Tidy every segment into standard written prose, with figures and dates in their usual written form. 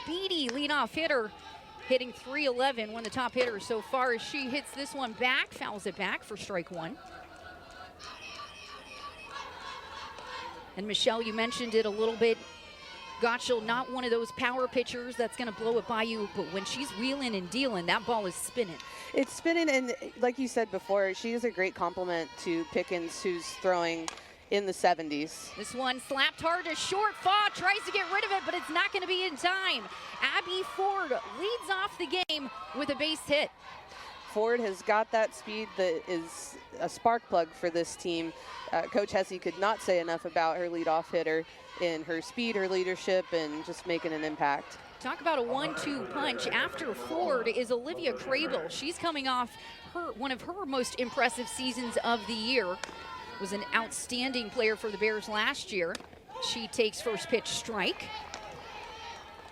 speedy leadoff hitter, hitting .311, one of the top hitters so far as she hits this one back, fouls it back for strike one. And Michelle, you mentioned it a little bit. Gottschall, not one of those power pitchers that's going to blow it by you, but when she's wheeling and dealing, that ball is spinning. It's spinning, and like you said before, she is a great compliment to Pickens, who's throwing in the 70s. This one slapped hard to short. Faw tries to get rid of it, but it's not going to be in time. Abby Ford leads off the game with a base hit. Ford has got that speed that is a spark plug for this team. Coach Hesse could not say enough about her leadoff hitter in her speed, her leadership, and just making an impact. Talk about a 1-2 punch. After Ford is Olivia Crable. She's coming off one of her most impressive seasons of the year. Was an outstanding player for the Bears last year. She takes first pitch strike.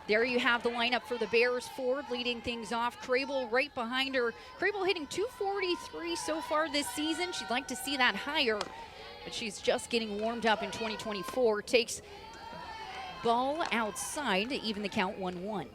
There you have the lineup for the Bears. Ford leading things off. Crable right behind her. Crable hitting .243 so far this season. She'd like to see that higher, but she's just getting warmed up in 2024. Takes ball outside to even the count 1-1.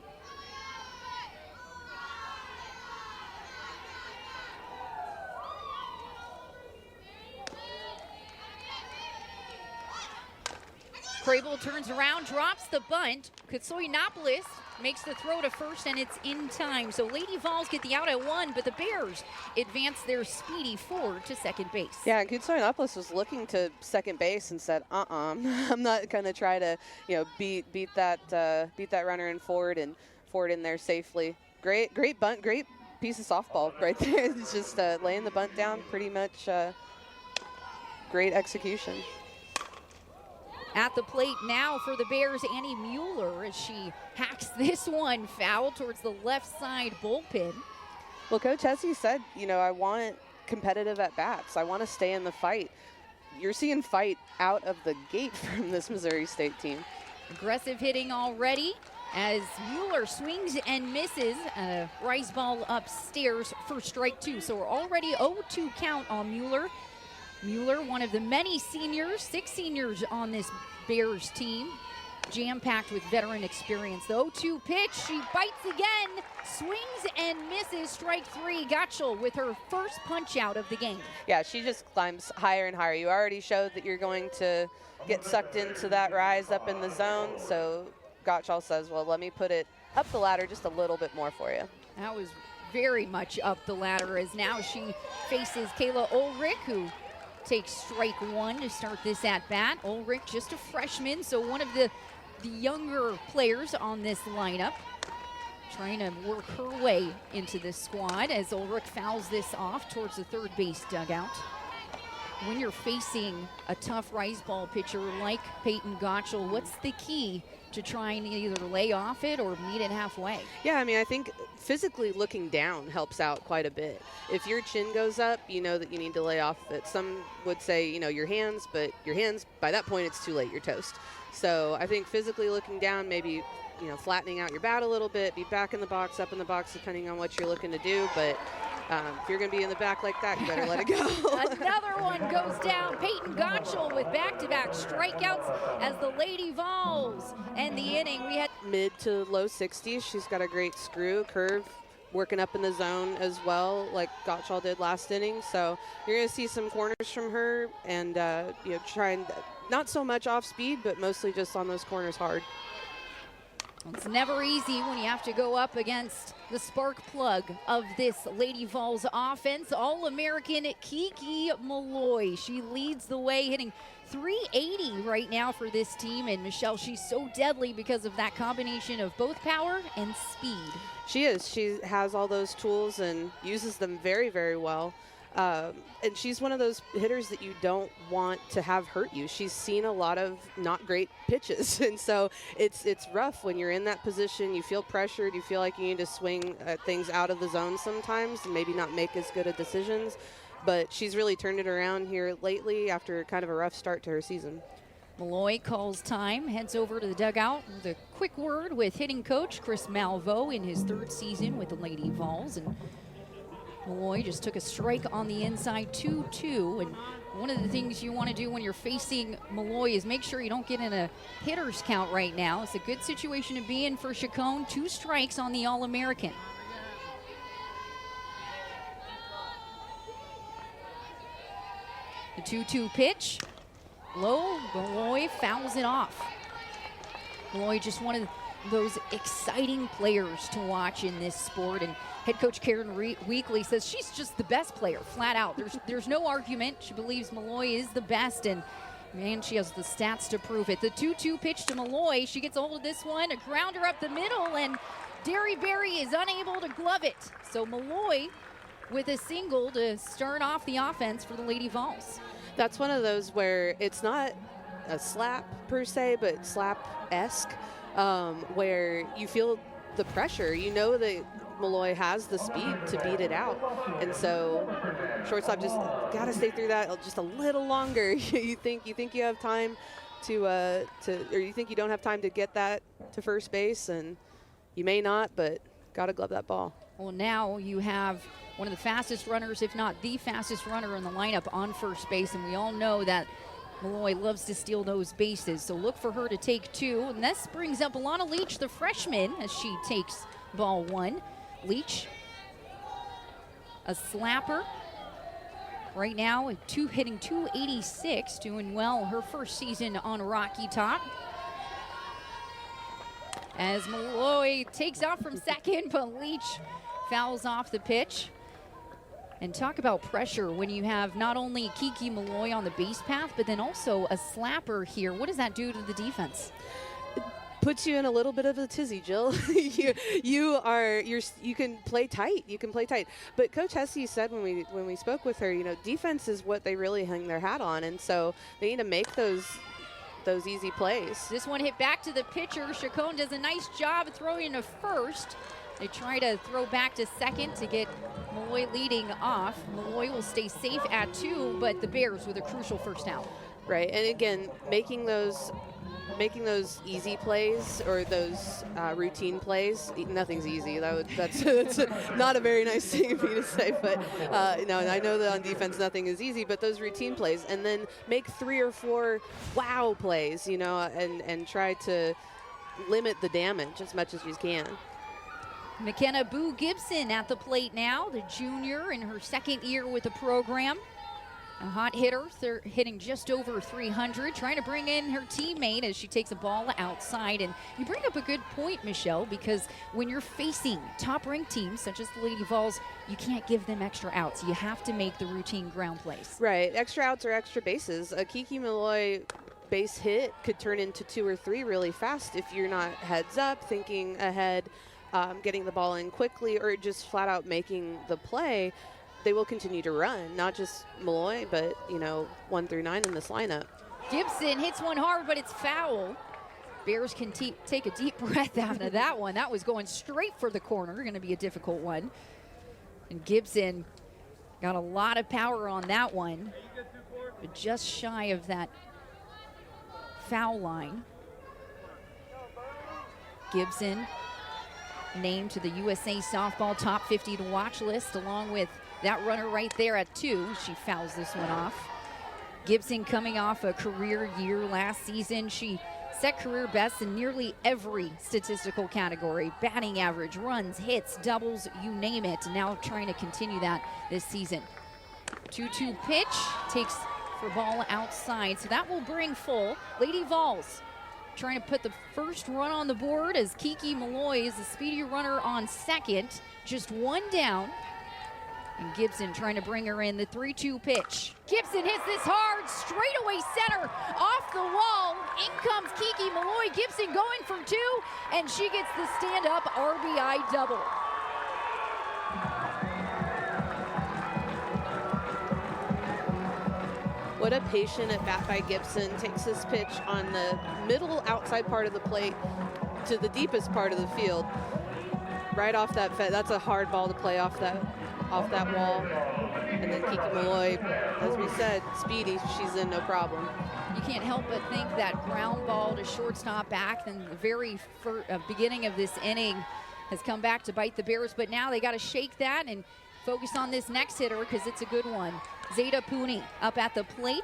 Crable turns around, drops the bunt. Katsoyinopoulos makes the throw to first, and it's in time. So Lady Vols get the out at one, but the Bears advance their speedy Ford to second base. Yeah, and Katsoyinopoulos was looking to second base and said, I'm not going to try to, beat that runner in Ford, and Ford in there safely. Great bunt, great piece of softball right there. It's just laying the bunt down, pretty much great execution. At the plate now for the Bears, Annie Mueller, as she hacks this one foul towards the left side bullpen. Well, Coach Hesse said, I want competitive at-bats. I want to stay in the fight. You're seeing fight out of the gate from this Missouri State team. Aggressive hitting already as Mueller swings and misses. A rise ball upstairs for strike two. So we're already 0-2 count on Mueller. Mueller, one of the many seniors, 6 seniors on this Bears team, jam-packed with veteran experience. The 0-2 pitch, she bites again, swings and misses, strike three. Gottschall with her first punch out of the game. Yeah, she just climbs higher and higher. You already showed that you're going to get sucked into that rise up in the zone, so Gottschall says, well, let me put it up the ladder just a little bit more for you. That was very much up the ladder, as now she faces Kayla Ulrich, who takes strike one to start this at bat. Ulrich, just a freshman, so one of the younger players on this lineup, trying to work her way into this squad as Ulrich fouls this off towards the third base dugout. When you're facing a tough rise ball pitcher like Peyton Gottschall, what's the key to trying to either lay off it or meet it halfway? Yeah, I think physically looking down helps out quite a bit. If your chin goes up, you know that you need to lay off it. Some would say, your hands, but your hands, by that point, it's too late. You're toast. So I think physically looking down, maybe, flattening out your bat a little bit, be back in the box, up in the box, depending on what you're looking to do. But if you're going to be in the back like that, you better let it go. Another one goes down. Peyton Gottschall with back-to-back strikeouts as the Lady Vols end the inning. We had mid to low 60s. She's got a great screw, curve, working up in the zone as well, like Gottschall did last inning. So you're going to see some corners from her, and trying not so much off speed, but mostly just on those corners hard. It's never easy when you have to go up against the spark plug of this Lady Vols offense. All-American Kiki Malloy. She leads the way, hitting .380 right now for this team. And Michelle, she's so deadly because of that combination of both power and speed. She is. She has all those tools and uses them very, very well. And she's one of those hitters that you don't want to have hurt you. She's seen a lot of not great pitches, and so it's rough when you're in that position. You feel pressured. You feel like you need to swing things out of the zone sometimes and maybe not make as good of decisions. But she's really turned it around here lately after kind of a rough start to her season. Malloy calls time, heads over to the dugout with a quick word with hitting coach Chris Malvo in his third season with the Lady Vols. And Malloy just took a strike on the inside, 2-2. And one of the things you want to do when you're facing Malloy is make sure you don't get in a hitter's count right now. It's a good situation to be in for Chacon. 2 strikes on the All-American. The 2-2 pitch. Low, Malloy fouls it off. Malloy just one of those exciting players to watch in this sport, and head coach Karen Weekly says she's just the best player, flat out. There's no argument. She believes Malloy is the best, and man, she has the stats to prove it. The 2-2 pitch to Malloy. She gets a hold of this one, a grounder up the middle, and Derryberry is unable to glove it. So Malloy with a single to start off the offense for the Lady Vols. That's one of those where it's not a slap per se, but slap-esque, where you feel the pressure. You know that Malloy has the speed to beat it out, and so shortstop just got to stay through that just a little longer. you think you have time or you think you don't have time to get that to first base, and you may not, but got to glove that ball. Well, now you have one of the fastest runners, if not the fastest runner in the lineup on first base, and we all know that Malloy loves to steal those bases, so look for her to take 2. And this brings up Alana Leach, the freshman, as she takes ball 1. Leach, a slapper. Right now, hitting 286, doing well her first season on Rocky Top. As Malloy takes off from second, but Leach fouls off the pitch. And talk about pressure when you have not only Kiki Malloy on the base path, but then also a slapper here. What does that do to the defense? It puts you in a little bit of a tizzy, Jill. you can play tight. You can play tight. But Coach Hesse said when we spoke with her, defense is what they really hang their hat on, and so they need to make those easy plays. This one hit back to the pitcher. Chacon does a nice job throwing to first. They try to throw back to second to get Malloy leading off. Malloy will stay safe at 2, but the Bears with a crucial first out. Right, and again, making those easy plays or those routine plays, nothing's easy. That's not a very nice thing for me to say, but I know that on defense nothing is easy, but those routine plays, and then make 3 or 4 wow plays, and try to limit the damage as much as you can. McKenna Boo Gibson at the plate now, the junior in her second year with the program. A hot hitter, they're hitting just over 300, trying to bring in her teammate as she takes a ball outside. And you bring up a good point, Michelle, because when you're facing top-ranked teams such as the Lady Vols, you can't give them extra outs. You have to make the routine ground plays. Right, extra outs or extra bases. A Kiki Malloy base hit could turn into 2 or 3 really fast if you're not heads up, thinking ahead, getting the ball in quickly, or just flat out making the play. They will continue to run, not just Malloy, but 1 through 9 in this lineup. Gibson hits one hard, but it's foul. Bears can take a deep breath out of that one. That was going straight for the corner, going to be a difficult one. And Gibson got a lot of power on that one, but just shy of that foul line. Gibson named to the USA Softball Top 50 to Watch list, along with that runner right there at 2. She fouls this one off. Gibson coming off a career year last season. She set career best in nearly every statistical category: batting average, runs, hits, doubles, you name it. Now trying to continue that this season. 2-2 pitch, takes for ball outside, so that will bring full. Lady Vols trying to put the first run on the board as Kiki Malloy is the speedy runner on second. Just 1 down. And Gibson trying to bring her in. The 3-2 pitch. Gibson hits this hard, straightaway center, off the wall. In comes Kiki Malloy. Gibson going for 2, and she gets the stand-up RBI double. What a patient at bat by Gibson. Takes this pitch on the middle outside part of the plate to the deepest part of the field. Right off that that's a hard ball to play off that wall. And then Kiki Malloy, as we said, speedy, she's in no problem. You can't help but think that ground ball to shortstop back in the very beginning of this inning has come back to bite the Bears, but now they got to shake that, and focus on this next hitter because it's a good one. Zeta Pooney up at the plate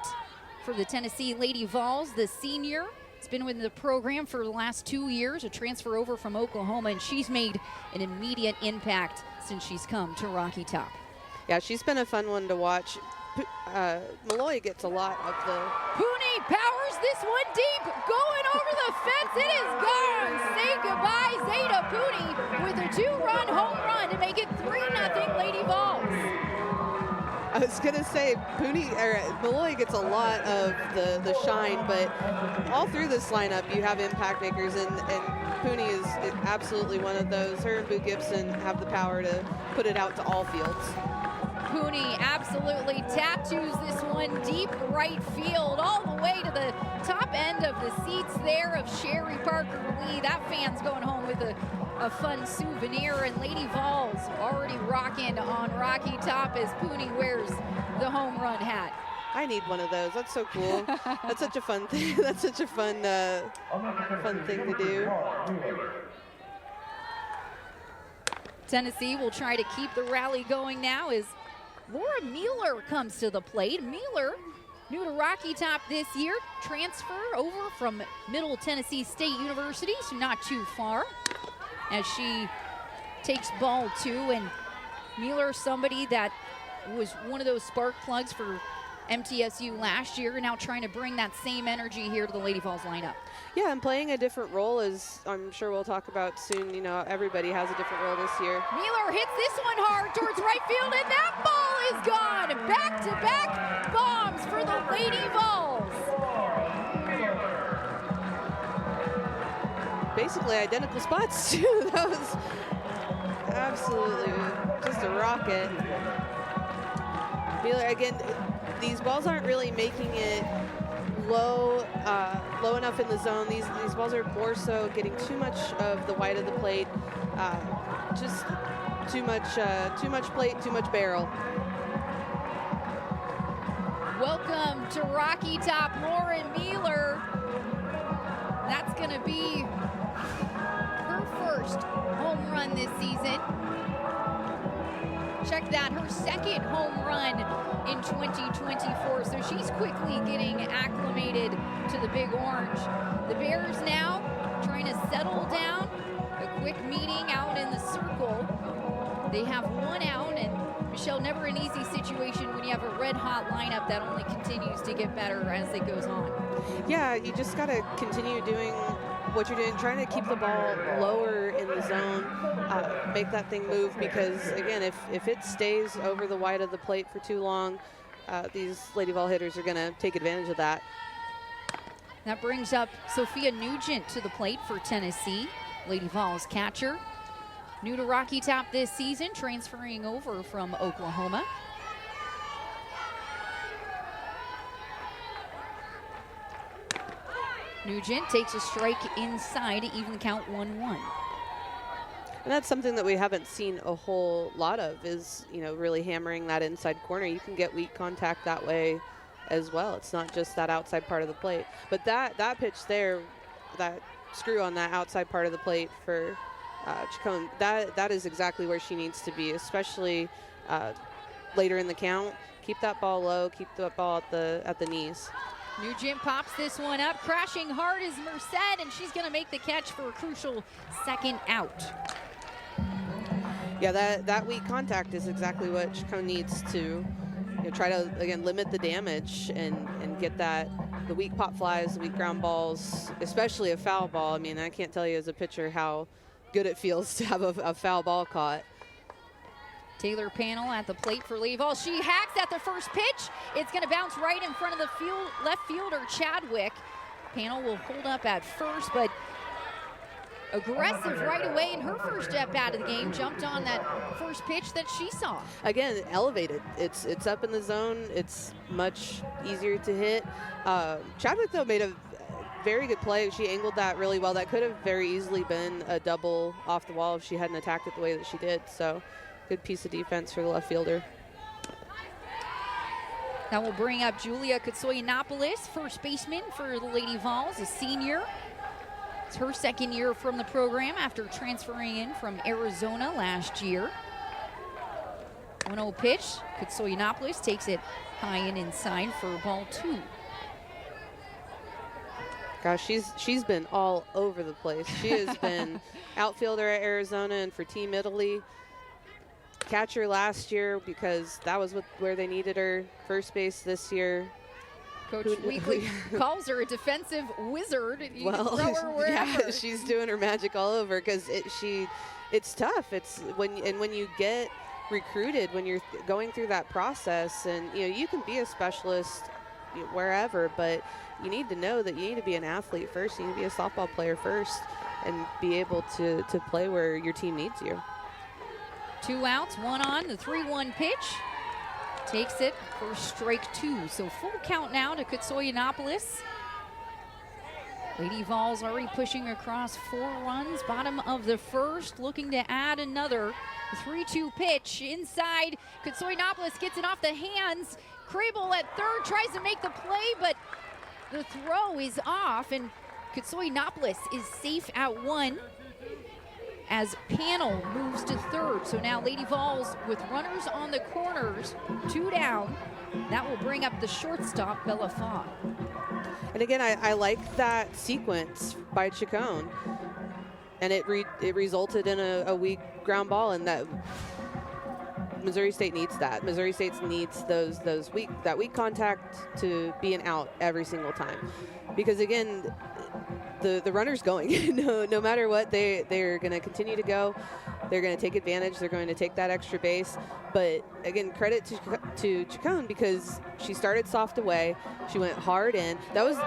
for the Tennessee Lady Vols, the senior. It's been with the program for the last 2 years, a transfer over from Oklahoma, and she's made an immediate impact since she's come to Rocky Top. Yeah, she's been a fun one to watch. Malloy gets a lot of the... Pooney powers this one deep, going over the fence. It is gone. Say goodbye, Zeta Pooney, with a 2-run home run to make it 3-0 Lady Vols. I was going to say, Malloy gets a lot of the shine, but all through this lineup, you have impact makers, and Pooney is absolutely one of those. Her and Boo Gibson have the power to put it out to all fields. Pooney absolutely tattoos this one deep right field, all the way to the top end of the seats there of Sherry Parker Lee. That fan's going home with a fun souvenir, and Lady Vols already rocking on Rocky Top as Pooney wears the home run hat. I need one of those. That's so cool. That's such a fun thing. That's such a fun thing to do. Tennessee will try to keep the rally going now as Laura Mueller comes to the plate. Mueller, new to Rocky Top this year, transfer over from Middle Tennessee State University, so not too far, as she takes ball 2. And Mueller, somebody that was one of those spark plugs for MTSU last year, now trying to bring that same energy here to the Lady Vols lineup. Yeah, and playing a different role, as I'm sure we'll talk about soon. You know, everybody has a different role this year. Mueller hits this one hard towards right field, and that ball is gone. Back-to-back bombs for the Lady Vols. Basically identical spots, too. That was absolutely just a rocket. Mueller, again, these balls aren't really making it low enough in the zone. These balls are more so getting too much of the white of the plate, just too much plate, too much barrel. Welcome to Rocky Top, Lauren Mueller. That's going to be her first home run this season. Check that, her second home run in 2024. So she's quickly getting acclimated to the Big Orange. The Bears now trying to settle down. A quick meeting out in the circle. They have 1 out, and Michelle, never an easy situation when you have a red-hot lineup that only continues to get better as it goes on. Yeah, you just got to continue doing what you're doing, trying to keep the ball lower in the zone, make that thing move, because, again, if it stays over the white of the plate for too long, these Lady Vol hitters are going to take advantage of that. That brings up Sophia Nugent to the plate for Tennessee, Lady Vols catcher. New to Rocky Top this season, transferring over from Oklahoma. Nugent takes a strike inside to even the count 1-1. And that's something that we haven't seen a whole lot of, is, you know, really hammering that inside corner. You can get weak contact that way as well. It's not just that outside part of the plate. But that pitch there, that screw on that outside part of the plate for Chacon, that is exactly where she needs to be, especially later in the count. Keep that ball low, keep the ball at the knees. Nugent pops this one up, crashing hard is Merced, and she's gonna make the catch for a crucial second out. Yeah, that weak contact is exactly what Chacon needs to, try to, again, limit the damage and get the weak pop flies, the weak ground balls, especially a foul ball. I mean, I can't tell you as a pitcher how good it feels to have a foul ball caught. Taylor Panel at the plate for Lady Vols. She hacks at the first pitch. It's going to bounce right in front of the left fielder, Chadwick. Panel will hold up at first, but aggressive right away in her first step out of the game. Jumped on that first pitch that she saw. Again, elevated. It's up in the zone. It's much easier to hit. Chadwick, though, made a very good play. She angled that really well. That could have very easily been a double off the wall if she hadn't attacked it the way that she did. So good piece of defense for the left fielder. That will bring up Julia Katsoyanopoulos, first baseman for the Lady Vols, a senior. It's her second year from the program after transferring in from Arizona last year. 1-0 pitch. Kutsoyanopoulos takes it high and inside for ball 2. Gosh, she's been all over the place. She has been outfielder at Arizona and for Team Italy. Catcher last year because that was where they needed her. First base this year. Coach Weekly calls her a defensive wizard. You well, throw her wherever. Yeah, she's doing her magic all over because it's tough. It's when you get recruited, when you're going through that process, and you can be a specialist wherever, but you need to know that you need to be an athlete first. You need to be a softball player first and be able to play where your team needs you. 2 outs, 1 on, the 3-1 pitch. Takes it for strike 2. So full count now to Kutsoyanopoulos. Lady Vols already pushing across 4 runs. Bottom of the first, looking to add another. 3-2 pitch inside. Kutsoyanopoulos gets it off the hands. Crable at third tries to make the play, but the throw is off, and Kutsoyanopoulos is safe at 1 as Panel moves to third. So now Lady Vols with runners on the corners, 2 down. That will bring up the shortstop, Bella Faw. And again, I like that sequence by Chacon, and it resulted in a weak ground ball, and that Missouri State needs that. Missouri State needs that weak contact to be an out every single time, because again, the runner's going. no matter what, they're going to continue to go. They're going to take advantage. They're going to take that extra base. But again, credit to Chacon because she started soft away. She went hard in. That was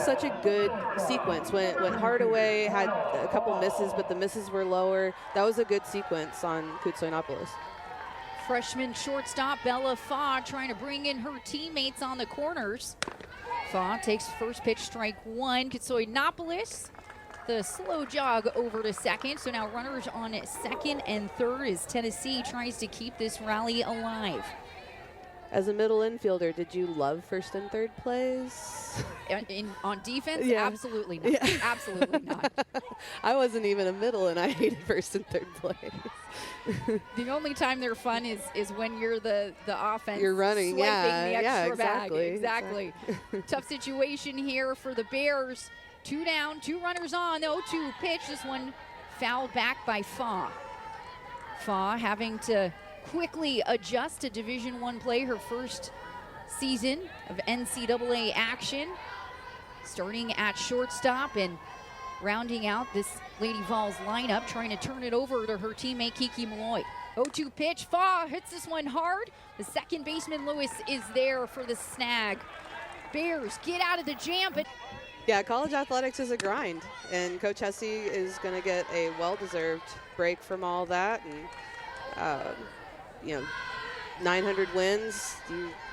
such a good sequence. Went hard away, had a couple misses, but the misses were lower. That was a good sequence on Kutsoyanopoulos. Freshman shortstop Bella Faw trying to bring in her teammates on the corners. Faw takes first pitch, strike 1. Kutsoyanopoulos, the slow jog over to second. So now runners on second and third as Tennessee tries to keep this rally alive. As a middle infielder, did you love first and third plays? On defense? Yeah. Absolutely not. Yeah. Absolutely not. I wasn't even a middle, and I hated first and third plays. The only time they're fun is when you're the offense. You're running, swiping the extra exactly. bag. Exactly. Tough situation here for the Bears. 2 down, 2 runners on. The 0-2 pitch. This one fouled back by Faw. Faw having to quickly adjust to Division I play, her first season of NCAA action. Starting at shortstop and rounding out this Lady Vols lineup, trying to turn it over to her teammate Kiki Malloy. 0-2 pitch, Faw hits this one hard. The second baseman Lewis is there for the snag. Bears get out of the jam, but yeah, college athletics is a grind, and Coach Hesse is going to get a well-deserved break from all that. And 900 wins,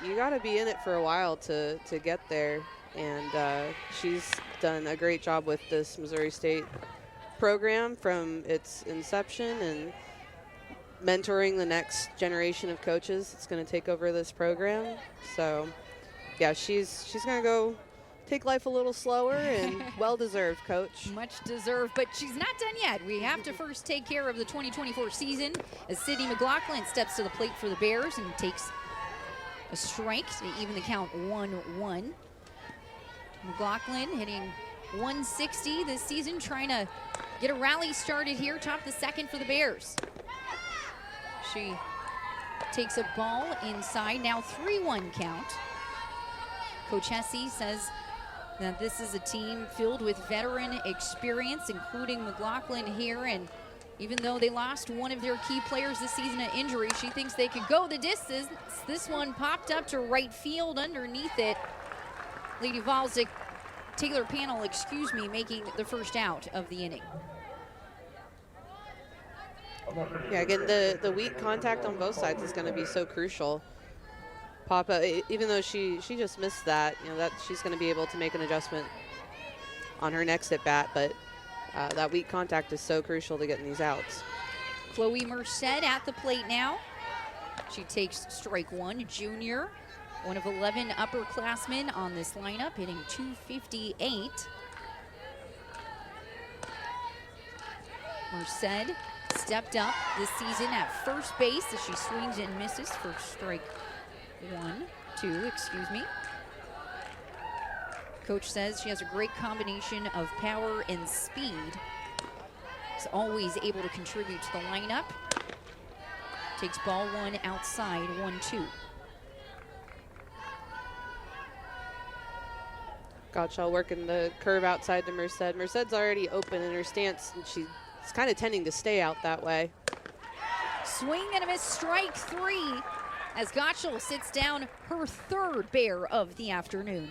you got to be in it for a while to get there. And she's done a great job with this Missouri State program from its inception and mentoring the next generation of coaches that's going to take over this program. So, yeah, she's going to go take life a little slower, and well-deserved, Coach. Much deserved, but she's not done yet. We have to first take care of the 2024 season as Sydney McLaughlin steps to the plate for the Bears and takes a strike to even the count 1-1. McLaughlin hitting 160 this season, trying to get a rally started here, top the second for the Bears. She takes a ball inside, now 3-1 count. Coach Hesse says that this is a team filled with veteran experience, including McLaughlin here, and even though they lost one of their key players this season to injury, she thinks they could go the distance. This one popped up to right field underneath it. Lady Vols, Taylor Panel, making the first out of the inning. Yeah, again, the weak contact on both sides is going to be so crucial. Papa, even though she just missed that, that she's going to be able to make an adjustment on her next at bat, but that weak contact is so crucial to getting these outs. Chloe Merced at the plate now. She takes strike 1, junior, one of 11 upperclassmen on this lineup, hitting .258. Merced stepped up this season at first base as she swings and misses for strike 2, excuse me. Coach says she has a great combination of power and speed. Is always able to contribute to the lineup. Takes ball 1 outside, 1-2. Gottschall working the curve outside to Merced. Merced's already open in her stance, and she's kind of tending to stay out that way. Swing and a miss, strike 3, as Gottschall sits down her 3rd bear of the afternoon.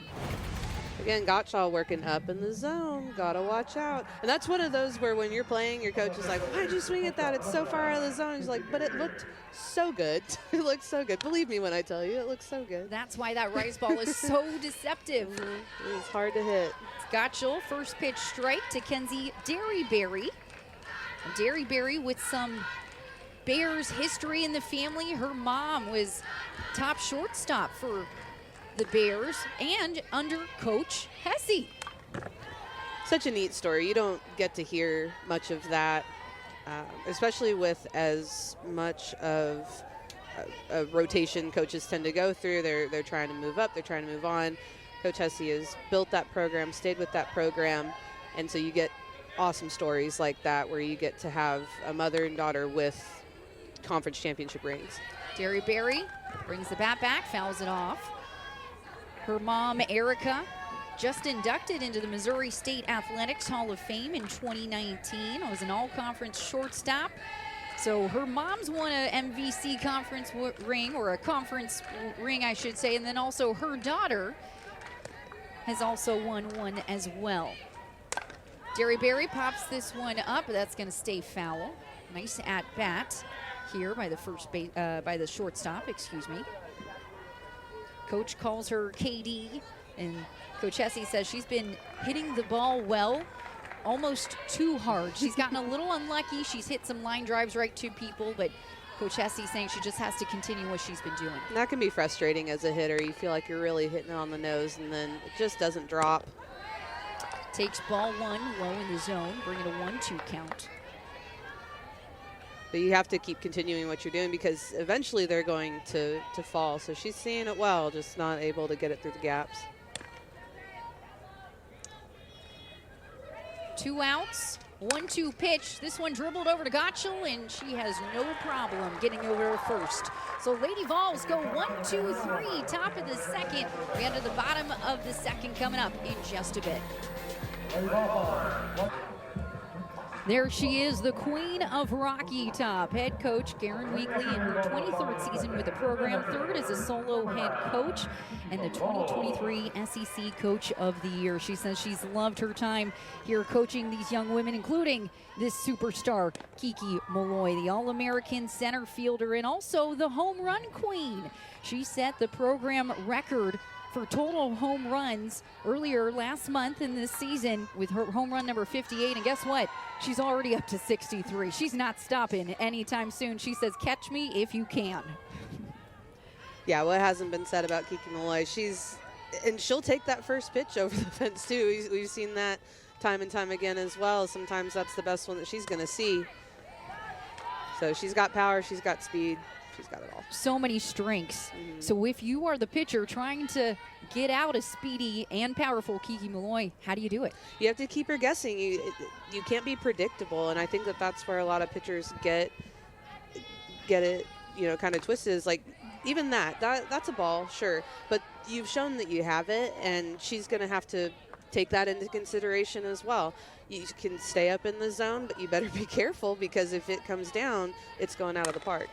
Again, Gottschall working up in the zone. Gotta watch out. And that's one of those where when you're playing, your coach is like, why'd you swing at that? It's so far out of the zone. He's like, but it looked so good. It looked so good. Believe me when I tell you, it looks so good. That's why that rice ball is so deceptive. It was hard to hit. Gottschall, first pitch strike to Kenzie Derryberry. Derryberry with some Bears history in the family. Her mom was top shortstop for the Bears and under Coach Hesse. Such a neat story. You don't get to hear much of that, especially with as much of a rotation coaches tend to go through. They're trying to move up, they're trying to move on. Coach Hesse has built that program, stayed with that program, and so you get awesome stories like that where you get to have a mother and daughter with conference championship rings. Derryberry brings the bat back, fouls it off. Her mom, Erica, just inducted into the Missouri State Athletics Hall of Fame in 2019. Was an all-conference shortstop. So her mom's won a MVC conference ring, or a conference ring, I should say, and then also her daughter has also won one as well. Derryberry pops this one up, but that's going to stay foul. Nice at bat here by the by the shortstop, excuse me. Coach calls her KD, and Coach Hesse says she's been hitting the ball well, almost too hard. She's gotten a little unlucky. She's hit some line drives right to people, but Coach Hesse saying she just has to continue what she's been doing. And that can be frustrating as a hitter. You feel like you're really hitting it on the nose, and then it just doesn't drop. Takes ball 1 low in the zone, bringing a 1-2 count. But you have to keep continuing what you're doing because eventually they're going to fall. So she's seeing it well, just not able to get it through the gaps. 2 outs, 1-2 pitch. This one dribbled over to Gottschall, and she has no problem getting over to first. So Lady Vols go 1-2-3, top of the second. We enter the bottom of the second coming up in just a bit. There she is, the queen of Rocky Top, head coach Garen Weekly in her 23rd season with the program, 3rd as a solo head coach, and the 2023 SEC Coach of the Year. She says she's loved her time here coaching these young women, including this superstar, Kiki Malloy, the All-American center fielder and also the home run queen. She set the program record for total home runs earlier last month in this season with her home run number 58. And guess what? She's already up to 63. She's not stopping anytime soon. She says, catch me if you can. Yeah, what hasn't been said about Kiki Malloy? And she'll take that first pitch over the fence too. We've seen that time and time again as well. Sometimes that's the best one that she's going to see. So she's got power, she's got speed. She's got it all. So many strengths. So if you are the pitcher trying to get out a speedy and powerful Kiki Malloy, how do you do it? You have to keep her guessing. You can't be predictable, and I think that's where a lot of pitchers get it, kind of twisted. Is like even that's a ball, sure, but you've shown that you have it, and she's going to have to take that into consideration as well. You can stay up in the zone, but you better be careful because if it comes down, it's going out of the park.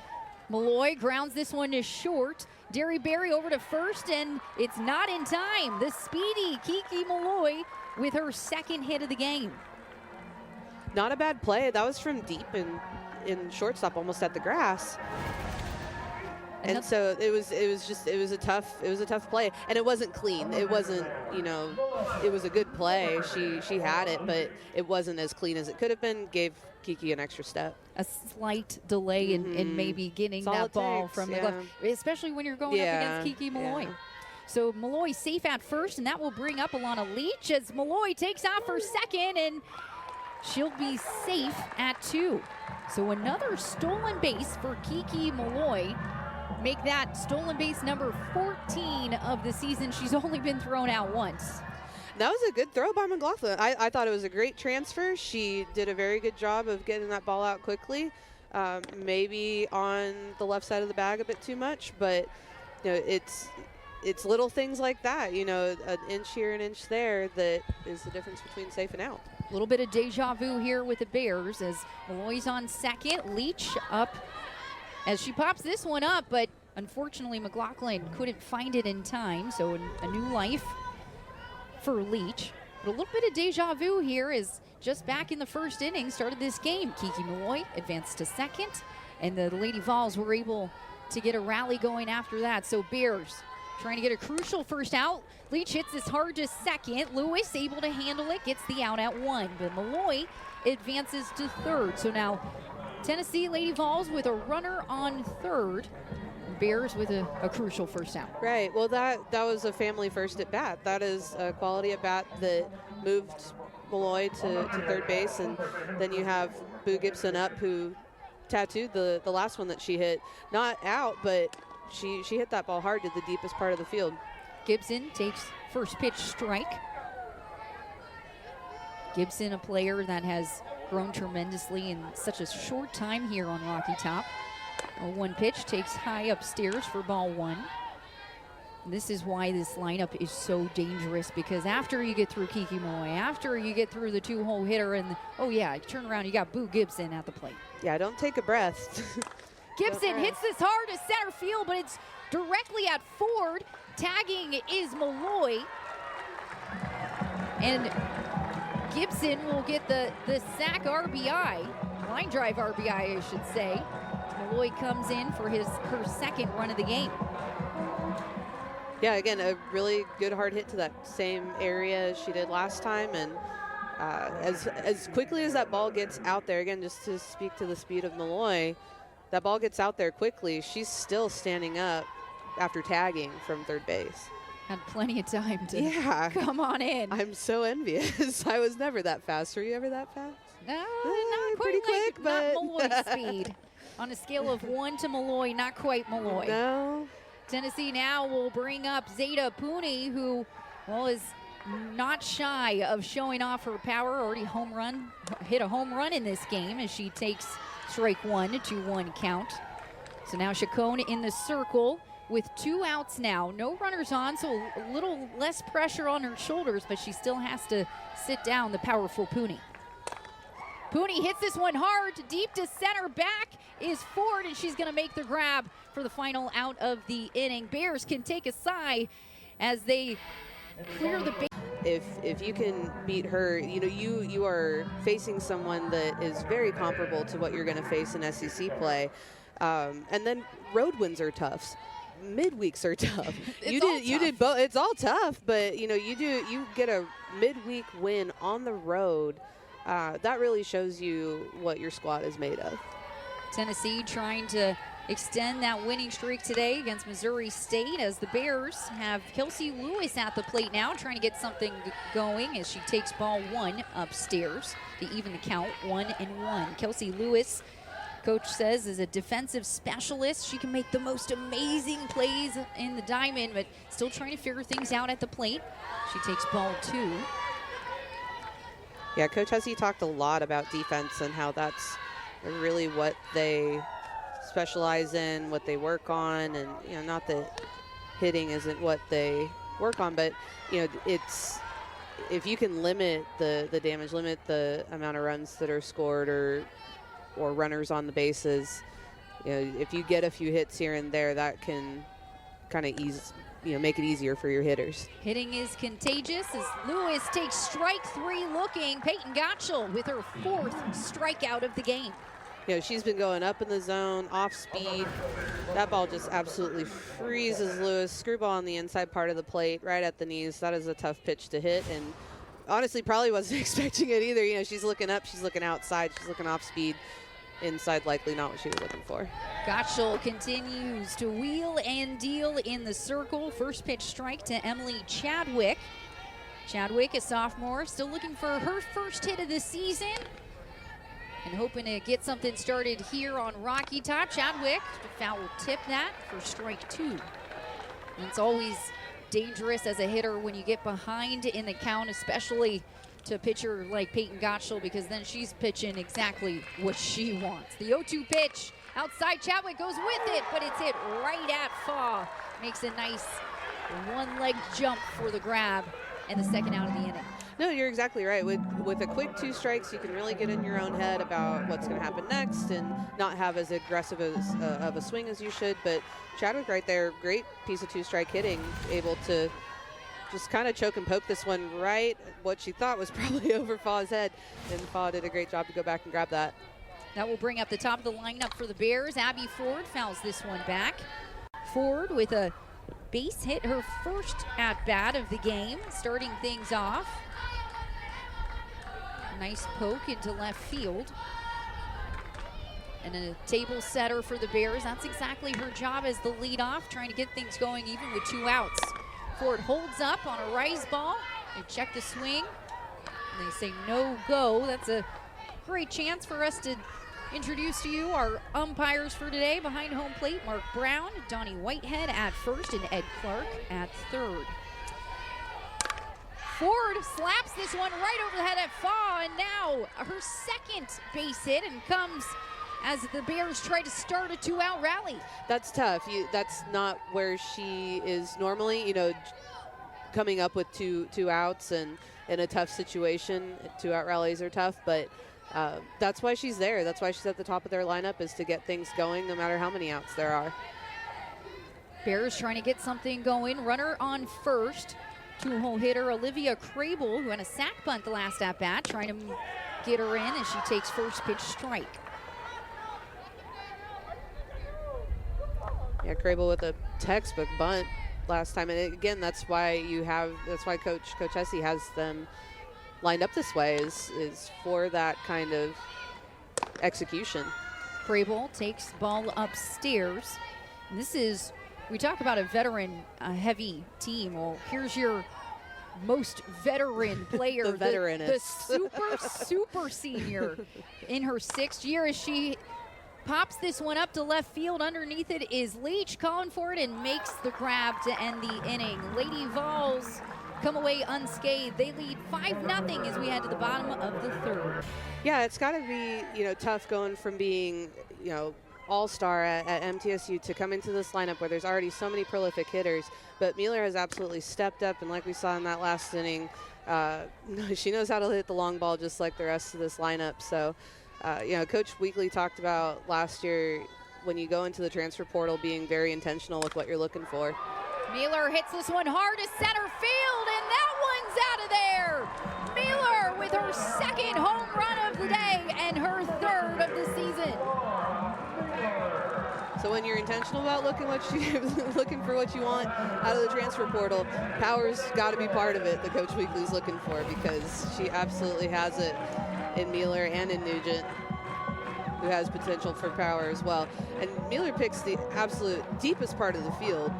Malloy grounds this one to short. Derryberry over to first, and it's not in time. The speedy Kiki Malloy with her second hit of the game. Not a bad play. That was from deep in shortstop, almost at the grass. And so it was a tough play, and it wasn't clean. It wasn't, it was a good play. She had it, but it wasn't as clean as it could have been. Gave Kiki an extra step. A slight delay in maybe getting that ball from the glove, especially when you're going up against Kiki Malloy. Yeah. So Malloy safe at first, and that will bring up Alana Leach as Malloy takes off for second, and she'll be safe at 2. So another stolen base for Kiki Malloy. Make that stolen base number 14 of the season. She's only been thrown out once. That was a good throw by McLaughlin. I thought it was a great transfer. She did a very good job of getting that ball out quickly. Maybe on the left side of the bag a bit too much, but you know, it's little things like that. You know, an inch here, an inch there, that is the difference between safe and out. A little bit of deja vu here with the Bears as Malloy's on second. Leach up as she pops this one up, but unfortunately McLaughlin couldn't find it in time, so a new life for Leach. But a little bit of deja vu here is just back in the first inning, started this game. Kiki Malloy advanced to second, and the Lady Vols were able to get a rally going after that. So Bears trying to get a crucial first out. Leach hits this hard to second. Lewis able to handle it, gets the out at 1. But Malloy advances to third. So now Tennessee Lady Vols with a runner on third. Bears with a crucial first out. Right. Well, that was a family first at bat. That is a quality at bat that moved Malloy to third base, and then you have Boo Gibson up, who tattooed the last one that she hit. Not out, but she hit that ball hard to the deepest part of the field. Gibson takes first pitch strike. Gibson, a player that has grown tremendously in such a short time here on Rocky Top. A 1 pitch takes high upstairs for ball 1. This is why this lineup is so dangerous, because after you get through Kiki Malloy, after you get through the 2-hole hitter, and oh yeah, turn around, you got Boo Gibson at the plate. Yeah, don't take a breath. Gibson hits this hard to center field, but it's directly at Ford. Tagging is Malloy. And Gibson will get the sac RBI, line drive RBI, I should say. Malloy comes in for her second run of the game. Yeah, again, a really good hard hit to that same area as she did last time. And as quickly as that ball gets out there, again, just to speak to the speed of Malloy, that ball gets out there quickly. She's still standing up after tagging from third base. Had plenty of time to come on in. I'm so envious. I was never that fast. Were you ever that fast? No, not quite pretty like, quick, but not Malloy's speed. On a scale of 1 to Malloy, not quite Malloy. No. Tennessee now will bring up Zeta Pooney, who, well, is not shy of showing off her power. Already hit a home run in this game as she takes strike 1, a 2-1 count. So now Chacon in the circle with 2 outs now. No runners on, so a little less pressure on her shoulders, but she still has to sit down, the powerful Pooney. Pooney hits this one hard, deep to center. Back is Ford, and she's going to make the grab for the final out of the inning. Bears can take a sigh as they clear the base. If you can beat her, you know, you are facing someone that is very comparable to what you're going to face in SEC play. And then road wins are tough. Midweeks are tough. You did both. It's all tough, but you know, you get a midweek win on the road. That really shows you what your squad is made of. Tennessee trying to extend that winning streak today against Missouri State, as the Bears have Kelsey Lewis at the plate now, trying to get something going as she takes ball 1 upstairs to even the count, 1-1. Kelsey Lewis, coach says, is a defensive specialist. She can make the most amazing plays in the diamond, but still trying to figure things out at the plate. She takes ball 2. Yeah, Coach Hussey talked a lot about defense and how that's really what they specialize in, what they work on, and you know, not that hitting isn't what they work on, but you know, it's if you can limit the damage, limit the amount of runs that are scored or runners on the bases, you know, if you get a few hits here and there, that can kind of make it easier for your hitters. Hitting is contagious as Lewis takes strike 3 looking. Peyton Gottschall with her 4th strikeout of the game. You know, she's been going up in the zone, off speed. That ball just absolutely freezes Lewis. Screwball on the inside part of the plate, right at the knees. That is a tough pitch to hit, and honestly probably wasn't expecting it either. You know, she's looking up, she's looking outside, she's looking off speed. Inside, likely not what she was looking for. Gottschall continues to wheel and deal in the circle. First pitch strike to Emily Chadwick. Chadwick, a sophomore, still looking for her first hit of the season and hoping to get something started here on Rocky Top. Chadwick, the foul will tip that for strike 2. And it's always dangerous as a hitter when you get behind in the count, especially to a pitcher like Peyton Gottschall, because then she's pitching exactly what she wants. The 0-2 pitch outside, Chadwick goes with it, but it's hit right at Faw. Makes a nice one-leg jump for the grab and the second out of the inning. No, you're exactly right. With a quick 2 strikes, you can really get in your own head about what's going to happen next and not have as aggressive of a swing as you should. But Chadwick right there, great piece of 2-strike hitting, able to just kind of choke and poke this one right what she thought was probably over Faw's head. And Faw did a great job to go back and grab that. That will bring up the top of the lineup for the Bears. Abby Ford fouls this one back. Ford with a base hit, her first at-bat of the game, starting things off. Nice poke into left field. And a table setter for the Bears. That's exactly her job as the leadoff, trying to get things going even with 2 outs. Ford holds up on a rise ball. They check the swing. And they say no go. That's a great chance for us to introduce to you our umpires for today. Behind home plate, Mark Brown, Donnie Whitehead at first, and Ed Clark at third. Ford slaps this one right over the head at Faw, and now her second base hit, and comes as the Bears try to start a 2-out rally. That's tough. That's not where she is normally, coming up with two outs and in a tough situation. 2-out rallies are tough, but that's why she's there. That's why she's at the top of their lineup, is to get things going no matter how many outs there are. Bears trying to get something going. Runner on first. 2-hole hitter Olivia Crable, who had a sack bunt the last at-bat, trying to get her in as she takes first pitch strike. Yeah, Crable with a textbook bunt last time, and again, that's why Coach Essie has them lined up this way, is for that kind of execution. Crable takes ball upstairs. And this is, we talk about a veteran heavy team. Well, here's your most veteran player, the veteranist. the super senior in her 6th year, as she pops this one up to left field. Underneath it is Leach, calling for it and makes the grab to end the inning. Lady Vols come away unscathed. They lead 5-0 as we head to the bottom of the 3rd. Yeah, it's got to be, tough going from being, all-star at MTSU to come into this lineup where there's already so many prolific hitters. But Mueller has absolutely stepped up, and like we saw in that last inning, she knows how to hit the long ball just like the rest of this lineup. So, Coach Weekly talked about last year, when you go into the transfer portal, being very intentional with what you're looking for. Mueller hits this one hard to center field, and that one's out of there. Mueller with her 2nd home run of the day and her 3rd of the season. So when you're intentional about looking for what you want out of the transfer portal, power's got to be part of it that Coach Weekly's looking for, because she absolutely has it in Mueller and in Nugent, who has potential for power as well. And Mueller picks the absolute deepest part of the field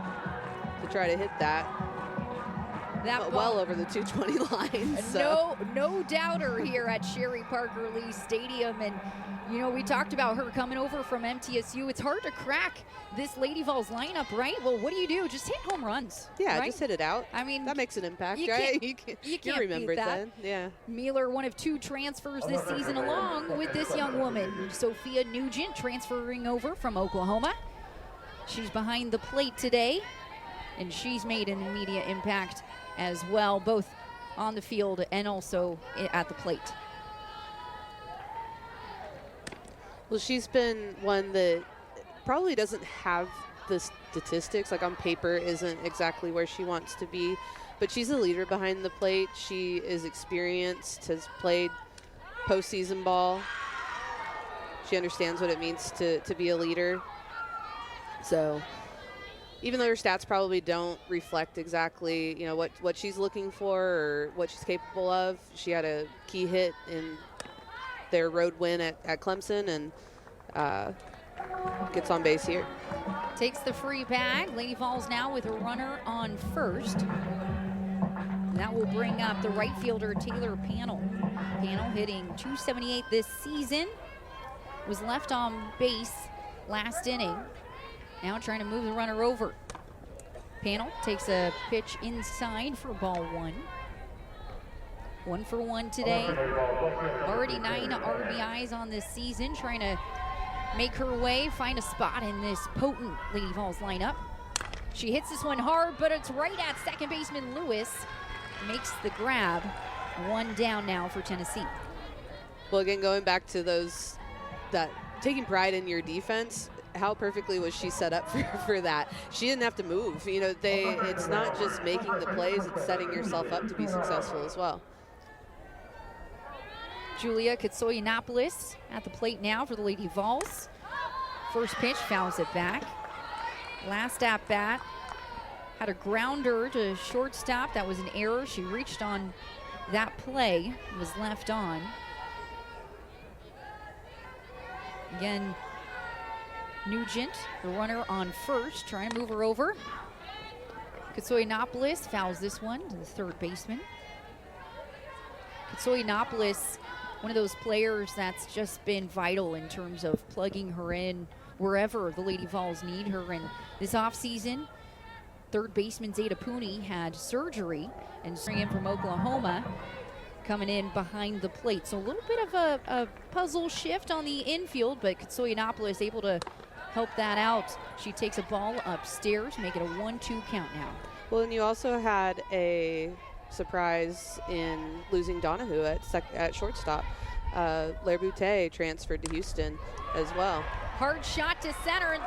to try to hit that. That well over the 220 line. So. No doubter here at Sherry Parker Lee Stadium. And, we talked about her coming over from MTSU. It's hard to crack this Lady Vols lineup, right? Well, what do? Just hit home runs. Yeah, right? Just hit it out. I mean, that makes an impact, right? You can't remember it then. Yeah. Mueller, one of 2 transfers this season, along with this young woman, Sophia Nugent, transferring over from Oklahoma. She's behind the plate today, and she's made an immediate impact as well, both on the field and also at the plate. Well, she's been one that probably doesn't have the statistics, like on paper isn't exactly where she wants to be, but she's a leader behind the plate. She is experienced, has played postseason ball. She understands what it means to be a leader. So even though her stats probably don't reflect exactly, what she's looking for or what she's capable of, she had a key hit in their road win at Clemson, and gets on base here. Takes the free bag. Lady Vols now with a runner on first. That will bring up the right fielder, Taylor Panel. Panel hitting .278 this season. Was left on base last inning. Now trying to move the runner over. Panel takes a pitch inside for ball 1. 1 for 1 today. Already 9 RBIs on this season. Trying to make her way, find a spot in this potent Lady Vols lineup. She hits this one hard, but it's right at second baseman Lewis. Makes the grab. 1 down now for Tennessee. Well, again, going back to that taking pride in your defense, how perfectly was she set up for that? She didn't have to move. You know, it's not just making the plays, it's setting yourself up to be successful as well. Julia Katsoyanopoulos at the plate now for the Lady Vols. First pitch, fouls it back. Last at bat, had a grounder to shortstop. That was an error. She reached on that play, was left on. Again, Nugent, the runner on first, trying to move her over. Katsoyanopoulos fouls this one to the third baseman. Katsoyanopoulos, one of those players that's just been vital in terms of plugging her in wherever the Lady Vols need her. And this offseason, third baseman Zeta Pooney had surgery and in from Oklahoma, coming in behind the plate. So a little bit of a puzzle shift on the infield, but Katsoyanopoulos able to help that out. She takes a ball upstairs, make it a 1-2 count now. Well, and you also had a surprise in losing Donahue at shortstop. Lair Boutte transferred to Houston as well. Hard shot to center,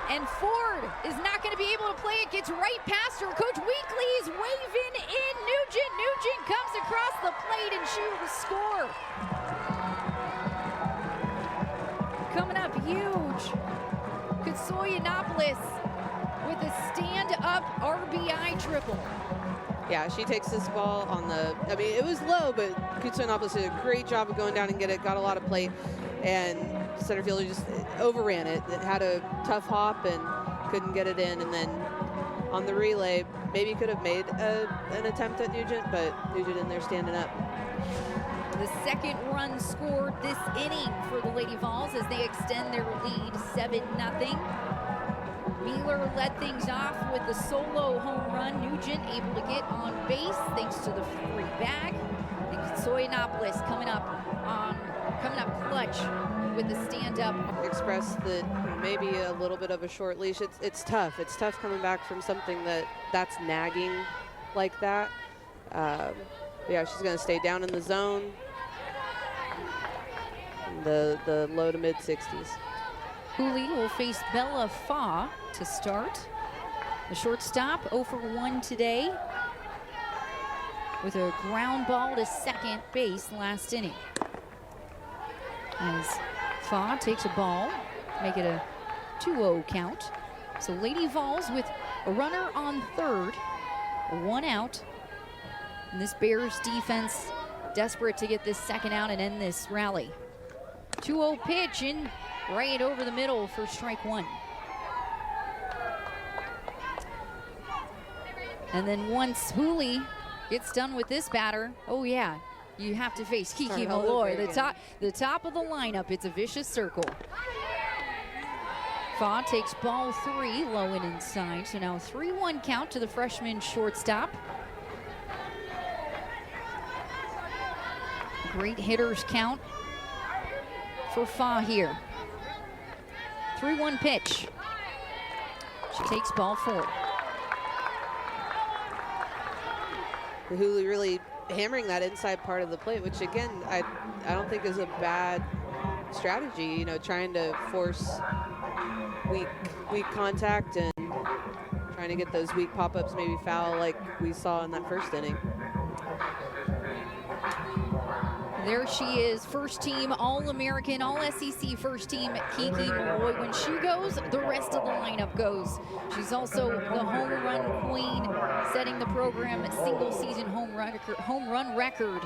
and Ford is not going to be able to play it. Gets right past her. Coach Weekly's waving in Nugent. Nugent comes across the plate, and she will score. Coming up huge. Katsoyanopoulos with a stand-up RBI triple. Yeah, she takes this ball on it was low, but Katsoyanopoulos did a great job of going down and got a lot of plate, and center fielder just overran it. It had a tough hop and couldn't get it in, and then on the relay, maybe could have made an attempt at Nugent, but Nugent in there standing up. The second run scored this inning for the Lady Vols as they extend their lead 7-0. Wheeler led things off with the solo home run. Nugent able to get on base thanks to the free bag. And Katsoyanopoulos coming up clutch with the stand-up. Express that maybe a little bit of a short leash. It's tough. It's tough coming back from something that's nagging like that. Yeah, she's going to stay down in the zone. The low to mid 60s. Hooley will face Bella Faw to start. The shortstop 0 for 1 today with a ground ball to second base last inning. As Faw takes a ball, make it a 2-0 count. So Lady Vols with a runner on third, 1 out. And this Bears defense desperate to get this second out and end this rally. 2-0 pitch in right over the middle for strike 1. And then once Hooley gets done with this batter, oh yeah, you have to face Kiki Malloy, the top of the lineup. It's a vicious circle. Faw takes ball 3, low and inside. So now 3-1 count to the freshman shortstop. Great hitters count for Faw here. 3-1 pitch. She takes ball 4. Hooley really hammering that inside part of the plate, which again, I don't think is a bad strategy, you know, trying to force weak contact and trying to get those weak pop-ups maybe foul like we saw in that first inning. There she is, first team All-American, All-SEC first team Kiki Malloy. When she goes, the rest of the lineup goes. She's also the home run queen, setting the program single season home run record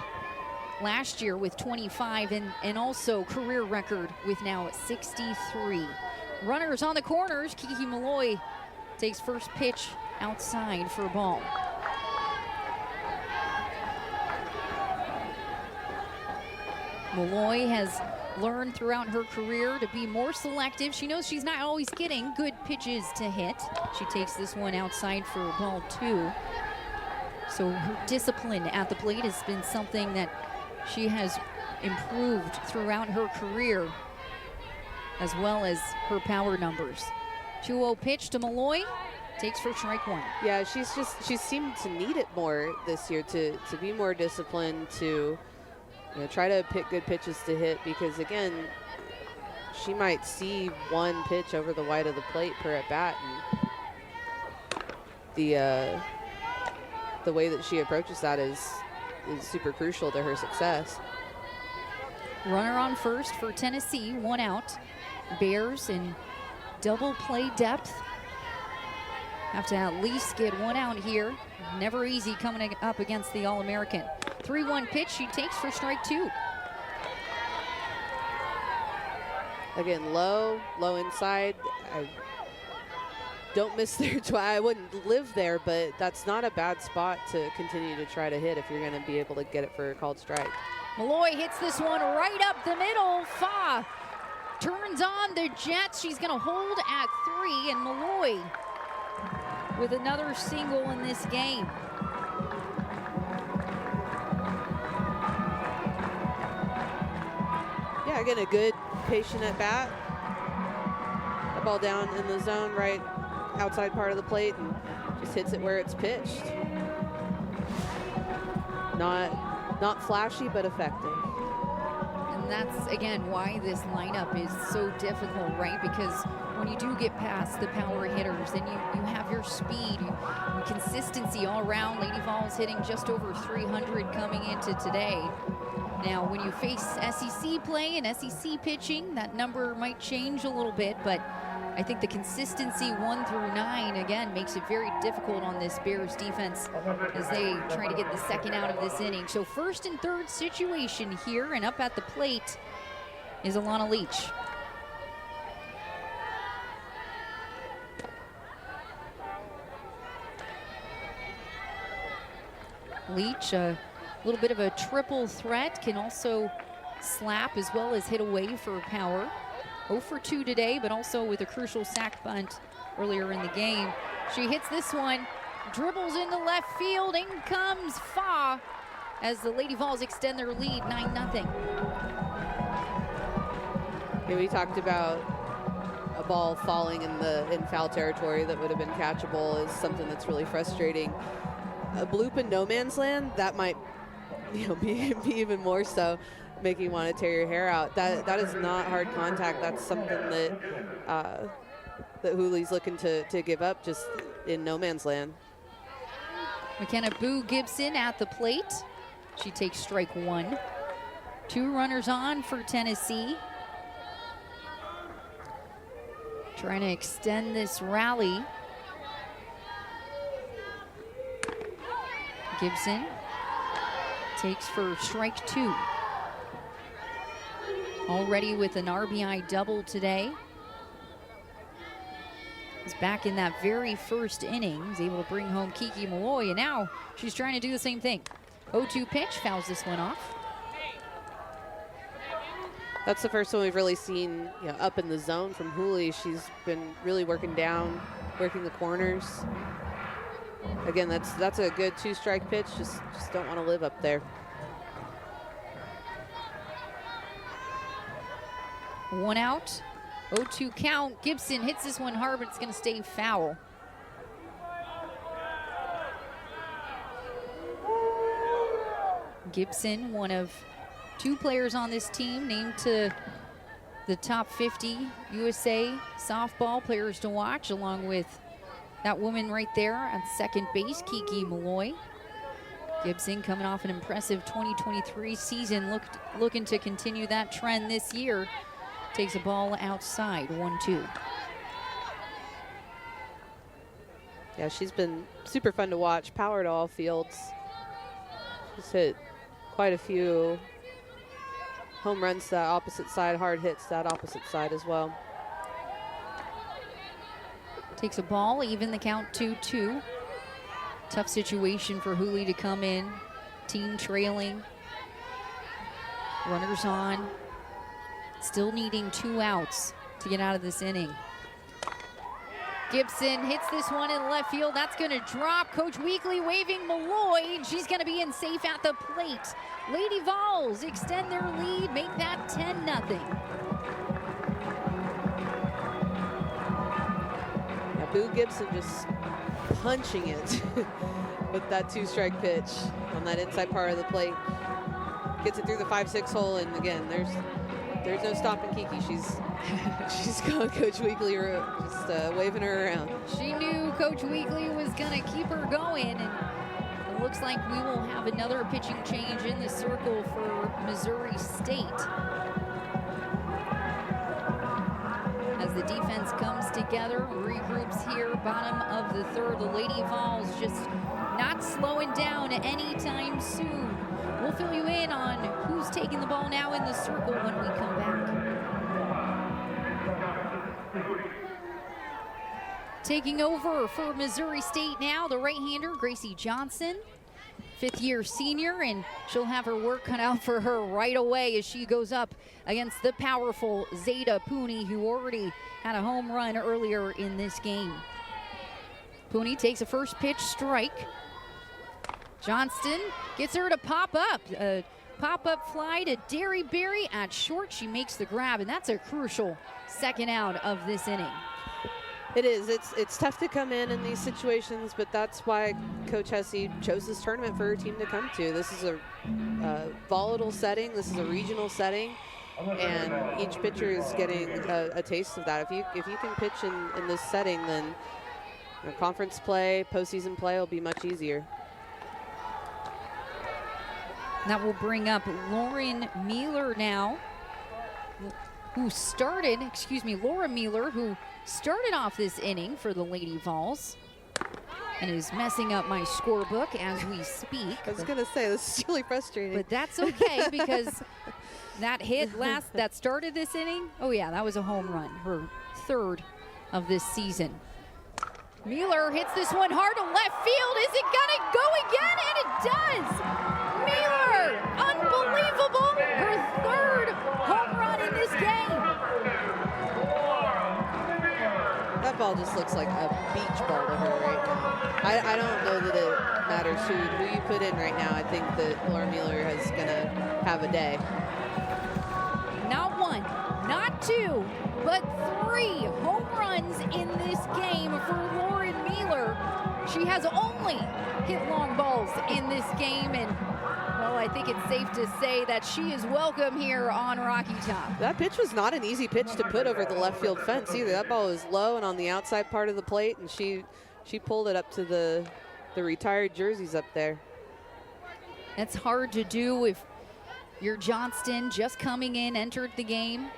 last year with 25 and also career record with now 63. Runners on the corners, Kiki Malloy takes first pitch outside for a ball. Malloy has learned throughout her career to be more selective. She knows she's not always getting good pitches to hit. She takes this one outside for ball 2. So her discipline at the plate has been something that she has improved throughout her career, as well as her power numbers. 2-0 pitch to Malloy, takes for strike 1. Yeah, she seemed to need it more this year to be more disciplined, to try to pick good pitches to hit, because again, she might see one pitch over the wide of the plate per at bat, and the way that she approaches that is super crucial to her success. Runner on first for Tennessee, 1 out. Bears in double play depth. Have to at least get 1 out here. Never easy coming up against the All-American. 3-1 pitch she takes for strike 2. Again, low inside. I don't miss there. I wouldn't live there, but that's not a bad spot to continue to try to hit if you're going to be able to get it for a called strike. Malloy hits this one right up the middle. Fa turns on the Jets. She's going to hold at 3, and Malloy with another single in this game. Yeah, again, a good patient at bat. The ball down in the zone, right outside part of the plate, and just hits it where it's pitched. Not flashy, but effective. And that's, again, why this lineup is so difficult, right? Because when you do get past the power hitters, then you have your speed, and consistency all around. Lady Vols hitting just over 300 coming into today. Now, when you face SEC play and SEC pitching, that number might change a little bit, but I think the consistency 1 through 9, again, makes it very difficult on this Bears defense as they try to get the second out of this inning. So first and third situation here, and up at the plate is Alana Leach. Leach, a little bit of a triple threat, can also slap as well as hit away for power. 0 for 2 today, but also with a crucial sac bunt earlier in the game. She hits this one, dribbles into left field, in comes Fa as the Lady Vols extend their lead 9-0. Yeah, we talked about a ball falling in foul territory that would have been catchable is something that's really frustrating. A bloop in no man's land, that might be even more so, making you want to tear your hair out. That is not hard contact. That's something that that Hooley's looking to give up just in no man's land. McKenna Boo Gibson at the plate. She takes strike 1. 2 runners on for Tennessee. Trying to extend this rally. Gibson takes for strike 2. Already with an RBI double today. Is back in that very first inning. Was able to bring home Kiki Malloy, and now she's trying to do the same thing. 0-2 pitch, fouls this one off. That's the first one we've really seen up in the zone from Hooley. She's been really working down, working the corners. Again, that's a good 2-strike pitch. Just don't want to live up there. 1 out, 0-2 count. Gibson hits this one hard, but it's going to stay foul. Gibson, one of 2 players on this team named to the top 50 USA softball players to watch, along with that woman right there at second base, Kiki Malloy. Gibson coming off an impressive 2023 season, looking to continue that trend this year. Takes a ball outside, 1-2. Yeah, she's been super fun to watch. Power to all fields. She's hit quite a few home runs to that opposite side, hard hits to that opposite side as well. Takes a ball, even the count 2-2. Tough situation for Hooley to come in, team trailing. Runners on. Still needing 2 outs to get out of this inning. Gibson hits this one in left field. That's going to drop. Coach Weekly waving Malloy, and she's going to be in safe at the plate. Lady Vols extend their lead, make that 10-0. Yeah, Boo Gibson just punching it with that 2-strike pitch on that inside part of the plate. Gets it through the 5-6 hole, and again, there's no stopping Kiki. She's got Coach Weekly just waving her around. She knew Coach Weekly was going to keep her going, and it looks like we will have another pitching change in the circle for Missouri State. As the defense comes together, regroups here, bottom of the third. The Lady Vols just not slowing down anytime soon. We'll fill you in on who's taking the ball now in the circle when we come back. Taking over for Missouri State now, the right-hander, Gracie Johnson, 5th-year senior, and she'll have her work cut out for her right away as she goes up against the powerful Zeta Pooney, who already had a home run earlier in this game. Pooney takes a first pitch strike. Johnston gets her to pop up. A pop-up fly to Derry Berry at short. She makes the grab, and that's a crucial second out of this inning. It is. It's tough to come in these situations, but that's why Coach Hesse chose this tournament for her team to come to. This is a volatile setting. This is a regional setting, and each pitcher is getting a taste of that. If you can pitch in this setting, then conference play, postseason play will be much easier. That will bring up Lauren Mueller now, Laura Mueller, who started off this inning for the Lady Vols and is messing up my scorebook as we speak. I was going to say, this is really frustrating. But that's okay because that hit that started this inning, oh yeah, that was a home run, her 3rd of this season. Mueller hits this one hard to left field. Is it gonna go again? And it does! Mueller, unbelievable! Her 3rd home run in this game. That ball just looks like a beach ball to her right now. I don't know that it matters who you put in right now. I think that Laura Mueller is gonna have a day. Not 1, not 2, but 3 home runs in this game for Lauren Mueller. She has only hit long balls in this game, and well, I think it's safe to say that she is welcome here on Rocky Top. That pitch was not an easy pitch to put over the left field fence either. That ball was low and on the outside part of the plate, and she pulled it up to the retired jerseys up there. That's hard to do if you're Johnston, just coming in, entered the game,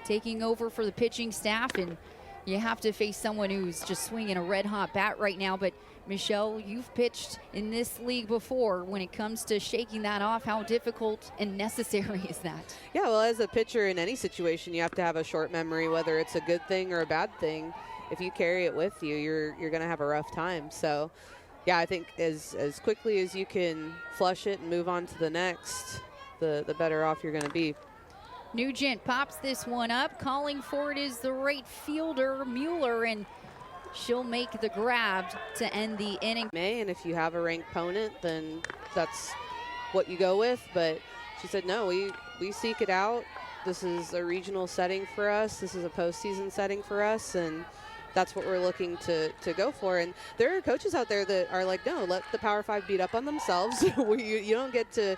taking over for the pitching staff, and you have to face someone who's just swinging a red-hot bat right now. But Michelle, you've pitched in this league before. When it comes to shaking that off, how difficult and necessary is that? Yeah, well, as a pitcher in any situation, you have to have a short memory, whether it's a good thing or a bad thing. If you carry it with you, you're going to have a rough time. So, yeah, I think as quickly as you can flush it and move on to the next, the better off you're going to be. Nugent pops this one up. Calling for it is the right fielder, Mueller, and she'll make the grab to end the inning. And if you have a ranked opponent, then that's what you go with. But she said, no, we seek it out. This is a regional setting for us. This is a postseason setting for us, and that's what we're looking to go for. And there are coaches out there that are like, no, let the Power 5 beat up on themselves. you don't get to,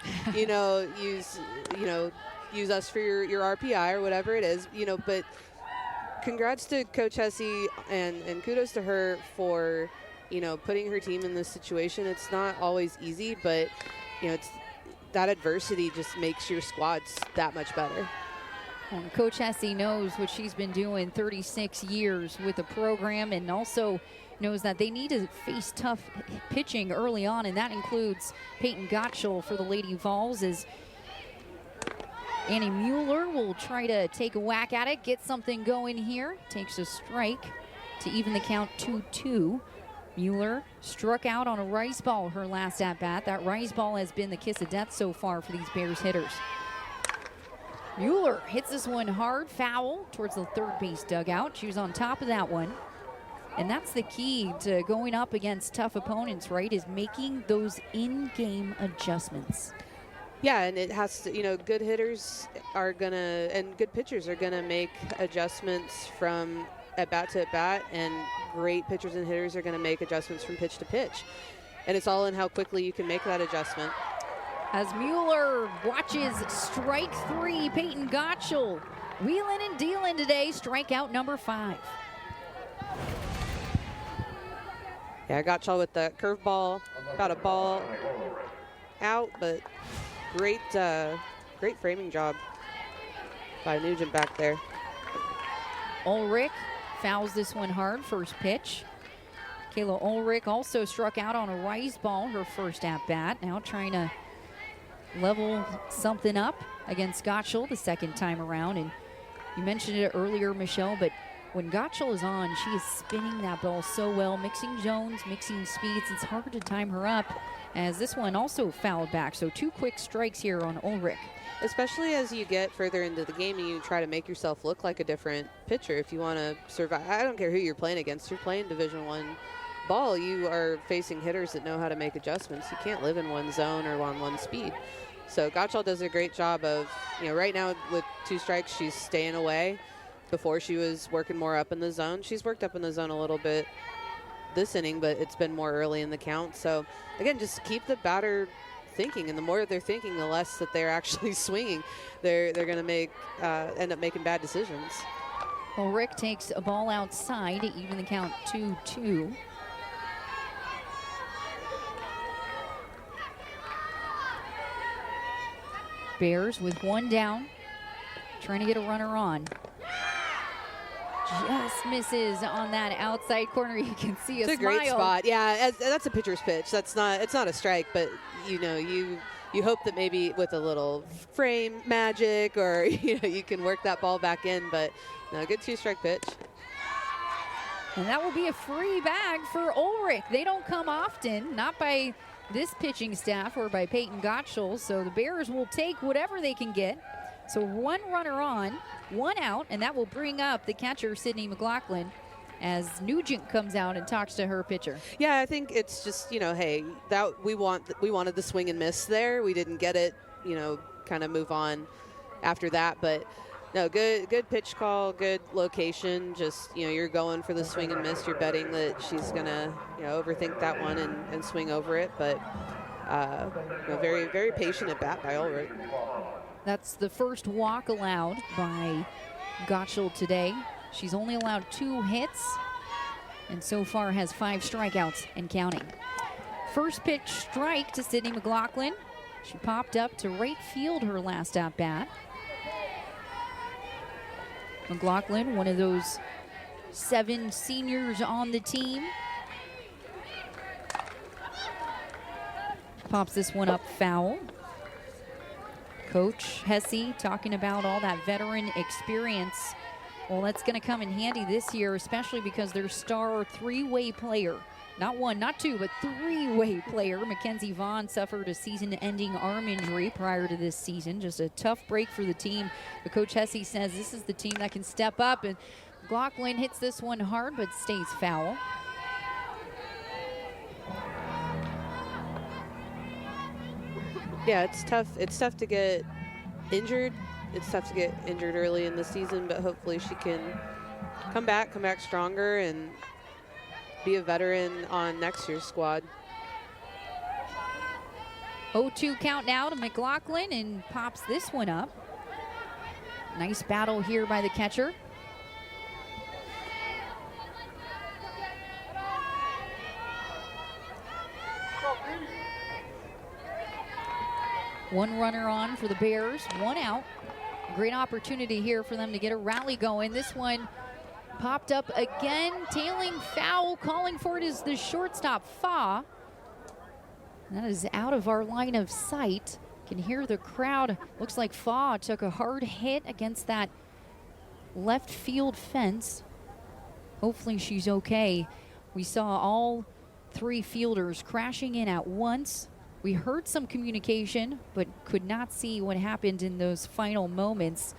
use us for your RPI or whatever it is, but congrats to Coach Hesse and kudos to her for, putting her team in this situation. It's not always easy, but, it's that adversity just makes your squads that much better. And Coach Hesse knows what she's been doing 36 years with the program, and also knows that they need to face tough pitching early on, and that includes Peyton Gottschall for the Lady Vols, as Annie Mueller will try to take a whack at it, get something going here. Takes a strike to even the count 2-2. Mueller struck out on a rise ball her last at-bat. That rise ball has been the kiss of death so far for these Bears hitters. Mueller hits this one hard, foul towards the third base dugout. She was on top of that one. And that's the key to going up against tough opponents, right, is making those in-game adjustments. Yeah, and it has to, good hitters are going to, and good pitchers are going to make adjustments from at-bat to at-bat, and great pitchers and hitters are going to make adjustments from pitch to pitch. And it's all in how quickly you can make that adjustment. As Mueller watches strike 3, Peyton Gottschall wheeling and dealing today, strikeout number 5. Yeah, Gottschall with the curveball, got a ball out, but great framing job by Nugent back there. Ulrich fouls this one hard, first pitch. Kayla Ulrich also struck out on a rise ball, her first at-bat. Now trying to level something up against Gottschall the second time around. And you mentioned it earlier, Michelle, but when Gottschall is on, she is spinning that ball so well, mixing zones, mixing speeds. It's hard to time her up, as this one also fouled back. So 2 quick strikes here on Ulrich. Especially as you get further into the game and you try to make yourself look like a different pitcher. If you want to survive, I don't care who you're playing against. You're playing Division I ball. You are facing hitters that know how to make adjustments. You can't live in one zone or on one speed. So Gottschall does a great job of, right now with 2 strikes, she's staying away. Before she was working more up in the zone. She's worked up in the zone a little bit this inning, but it's been more early in the count. So again, just keep the batter thinking, and the more they're thinking, the less that they're actually swinging. They're going to end up making bad decisions. Ulrich takes a ball outside to even the count 2-2. Bears with 1 down, trying to get a runner on. Just misses on that outside corner. You can see a smile. It's a great spot. Yeah, that's a pitcher's pitch. It's not a strike, but you hope that maybe with a little frame magic or you can work that ball back in. But no, good 2-strike pitch. And that will be a free bag for Ulrich. They don't come often, not by this pitching staff or by Peyton Gottschall. So the Bears will take whatever they can get. So 1 runner on, 1 out, and that will bring up the catcher, Sydney McLaughlin, as Nugent comes out and talks to her pitcher. Yeah, I think it's just, hey, that we wanted the swing and miss there. We didn't get it, kind of move on after that. But no, good pitch call, good location. Just, you're going for the swing and miss. You're betting that she's going to, overthink that one and swing over it. But very, very patient at bat by Ulrich. That's the first walk allowed by Gottschall today. She's only allowed 2 hits and so far has 5 strikeouts and counting. First pitch strike to Sydney McLaughlin. She popped up to right field her last at bat. McLaughlin, one of those 7 seniors on the team. Pops this one up foul. Coach Hesse talking about all that veteran experience. Well, that's going to come in handy this year, especially because their star 3-way player, not 1, not 2, but 3-way player, Mackenzie Vaughn, suffered a season-ending arm injury prior to this season. Just a tough break for the team. But Coach Hesse says this is the team that can step up, and McLaughlin hits this one hard but stays foul. Yeah, it's tough. It's tough to get injured. It's tough to get injured early in the season, but hopefully she can come back stronger, and be a veteran on next year's squad. 0-2 count now to McLaughlin, and pops this one up. Nice battle here by the catcher. One runner on for the Bears, 1 out. Great opportunity here for them to get a rally going. This one popped up again, tailing foul. Calling for it is the shortstop, Fa. That is out of our line of sight. Can hear the crowd. Looks like Fa took a hard hit against that left field fence. Hopefully she's okay. We saw all 3 fielders crashing in at once. We heard some communication, but could not see what happened in those final moments.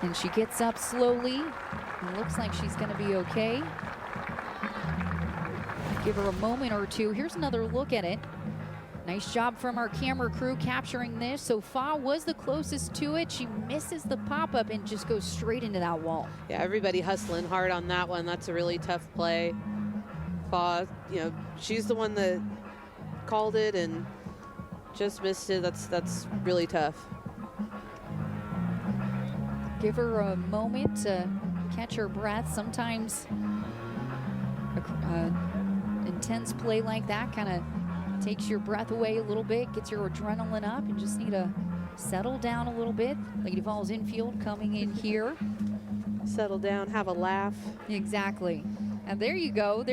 And she gets up slowly. It looks like she's going to be okay. Give her a moment or two. Here's another look at it. Nice job from our camera crew capturing this. So Fa was the closest to it. She misses the pop-up and just goes straight into that wall. Yeah, everybody hustling hard on that one. That's a really tough play. Fa, you know, she's the one that called it and just missed it. That's really tough. Give her a moment to catch her breath. Sometimes intense play like that kind of takes your breath away a little bit, gets your adrenaline up, and just need to settle down a little bit. Lady Vols infield coming in here. Settle down, have a laugh. Exactly. And there you go.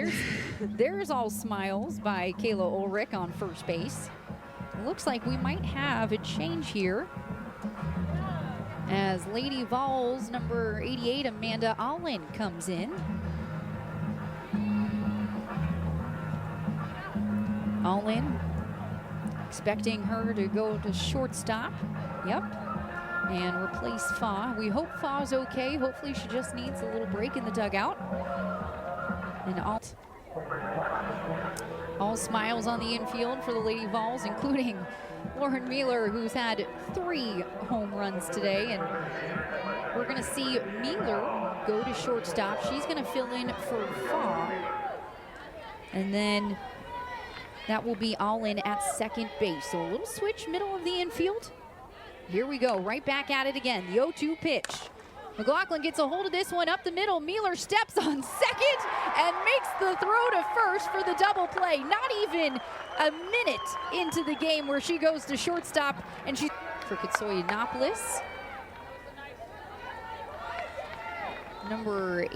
There's all smiles by Kayla Ulrich on first base. It looks like we might have a change here, as Lady Vols number 88, Amanda Allen, comes in. Allen, expecting her to go to shortstop. Yep. And replace Fa. We hope Fa's okay. Hopefully she just needs a little break in the dugout. And all smiles on the infield for the Lady Vols, including Lauren Mueller, who's had 3 home runs today. And we're going to see Mueller go to shortstop. She's going to fill in for Fa. And then that will be Allen at second base. So a little switch middle of the infield. Here we go, right back at it again. The 0-2 pitch. McLaughlin gets a hold of this one up the middle. Mueller steps on second and makes the throw to first for the double play. Not even a minute into the game where she goes to shortstop, and she for Kitsoyanopoulos. Number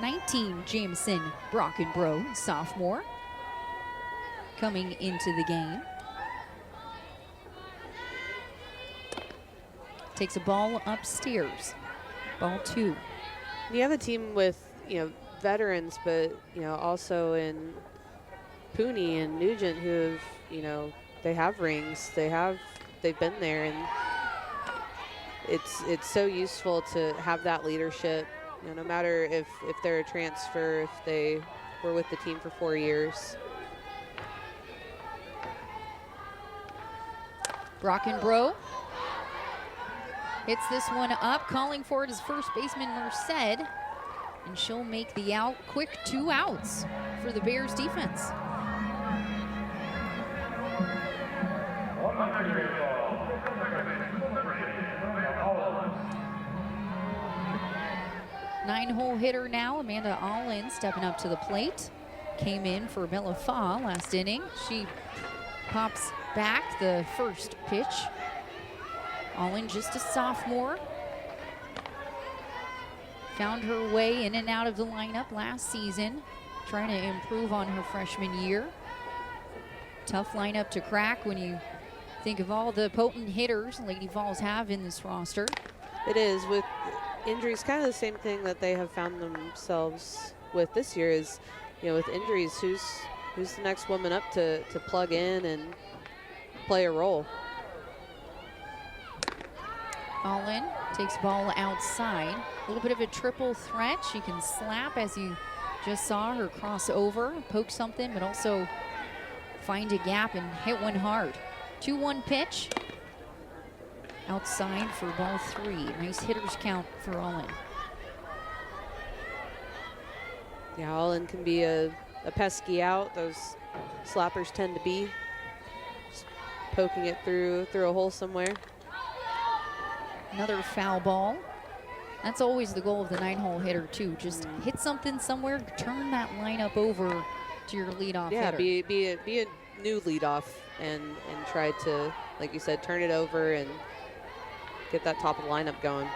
19, Jameson Brockenbrough, sophomore, coming into the game. Takes a ball upstairs. Ball 2. You have a team with, you know, veterans, but, you know, also in Pooney and Nugent who have, you know, they have rings. They've been there, and it's so useful to have that leadership. You know, no matter if they're a transfer, if they were with the team for 4 years. Brockenbrough hits this one up, calling for it is first baseman Merced, and she'll make the out. Quick 2 outs for the Bears defense. Nine-hole hitter now, Amanda Allen stepping up to the plate. Came in for Bella Fa last inning. She pops back the first pitch. Allen, just a sophomore. Found her way in and out of the lineup last season, trying to improve on her freshman year. Tough lineup to crack when you think of all the potent hitters Lady Vols have in this roster. It is, with injuries, kind of the same thing that they have found themselves with this year is, you know, with injuries, who's the next woman up to plug in and play a role. Allen takes ball outside. A little bit of a triple threat. She can slap, as you just saw her cross over, poke something, but also find a gap and hit one hard. 2-1 pitch. Outside for ball 3. Nice hitter's count for Allen. Yeah, Allen can be a pesky out. Those slappers tend to be. Just poking it through a hole somewhere. Another foul ball. That's always the goal of the 9-hole hitter too. Just hit something somewhere, turn that lineup over to your leadoff hitter. Yeah, be a new leadoff and try to, like you said, turn it over and get that top of the lineup going.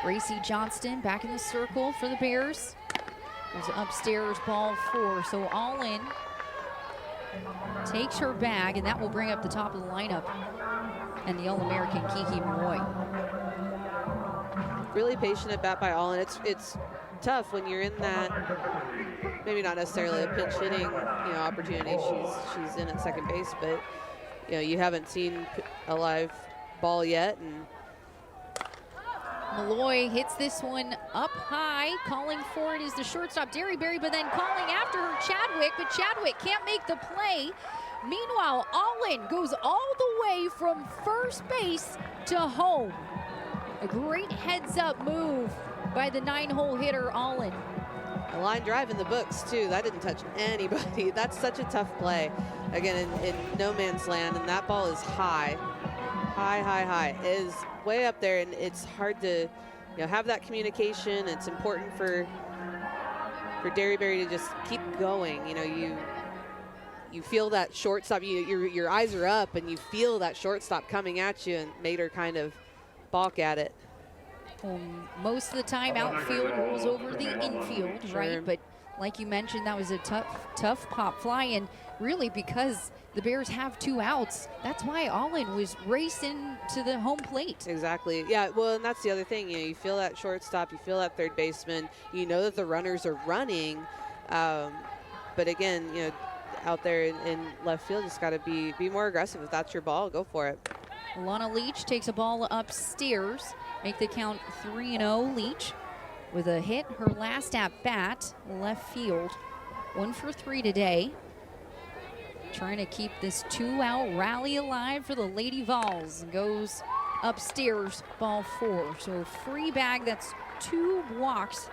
Gracie Johnston back in the circle for the Bears. There's upstairs, ball 4. So Allen takes her bag, and that will bring up the top of the lineup and the All-American Kiki Maroy. Really patient at bat by Allen. It's tough when you're in that, maybe not necessarily a pinch hitting, opportunity. She's in at second base, but you haven't seen a live ball yet, and Malloy hits this one up high. Calling for it is the shortstop, Derryberry, but then calling after her, Chadwick, but Chadwick can't make the play. Meanwhile, Allen goes all the way from first base to home. A great heads-up move by the 9-hole hitter, Allen. A line drive in the books, too. That didn't touch anybody. That's such a tough play. Again, in no man's land, and that ball is high. High. It is way up there, and it's hard to have that communication. It's important for Derryberry to just keep going. You feel that shortstop, your eyes are up, and you feel that shortstop coming at you, and made her kind of balk at it. Most of the time, outfield rolls over the infield, Sure. right? But like you mentioned, that was a tough pop fly, and really because the Bears have 2 outs, that's why Allen was racing to the home plate. Exactly. Yeah, well, and that's the other thing. You feel that shortstop, you feel that third baseman, you know that the runners are running. But again, out there in left field, just got to be more aggressive. If that's your ball, go for it. Lana Leach takes a ball upstairs, make the count 3-0. Leach with a hit, her last at bat, left field. 1 for 3 today. Trying to keep this 2-out rally alive for the Lady Vols. And goes upstairs, ball 4. So free bag, that's 2 walks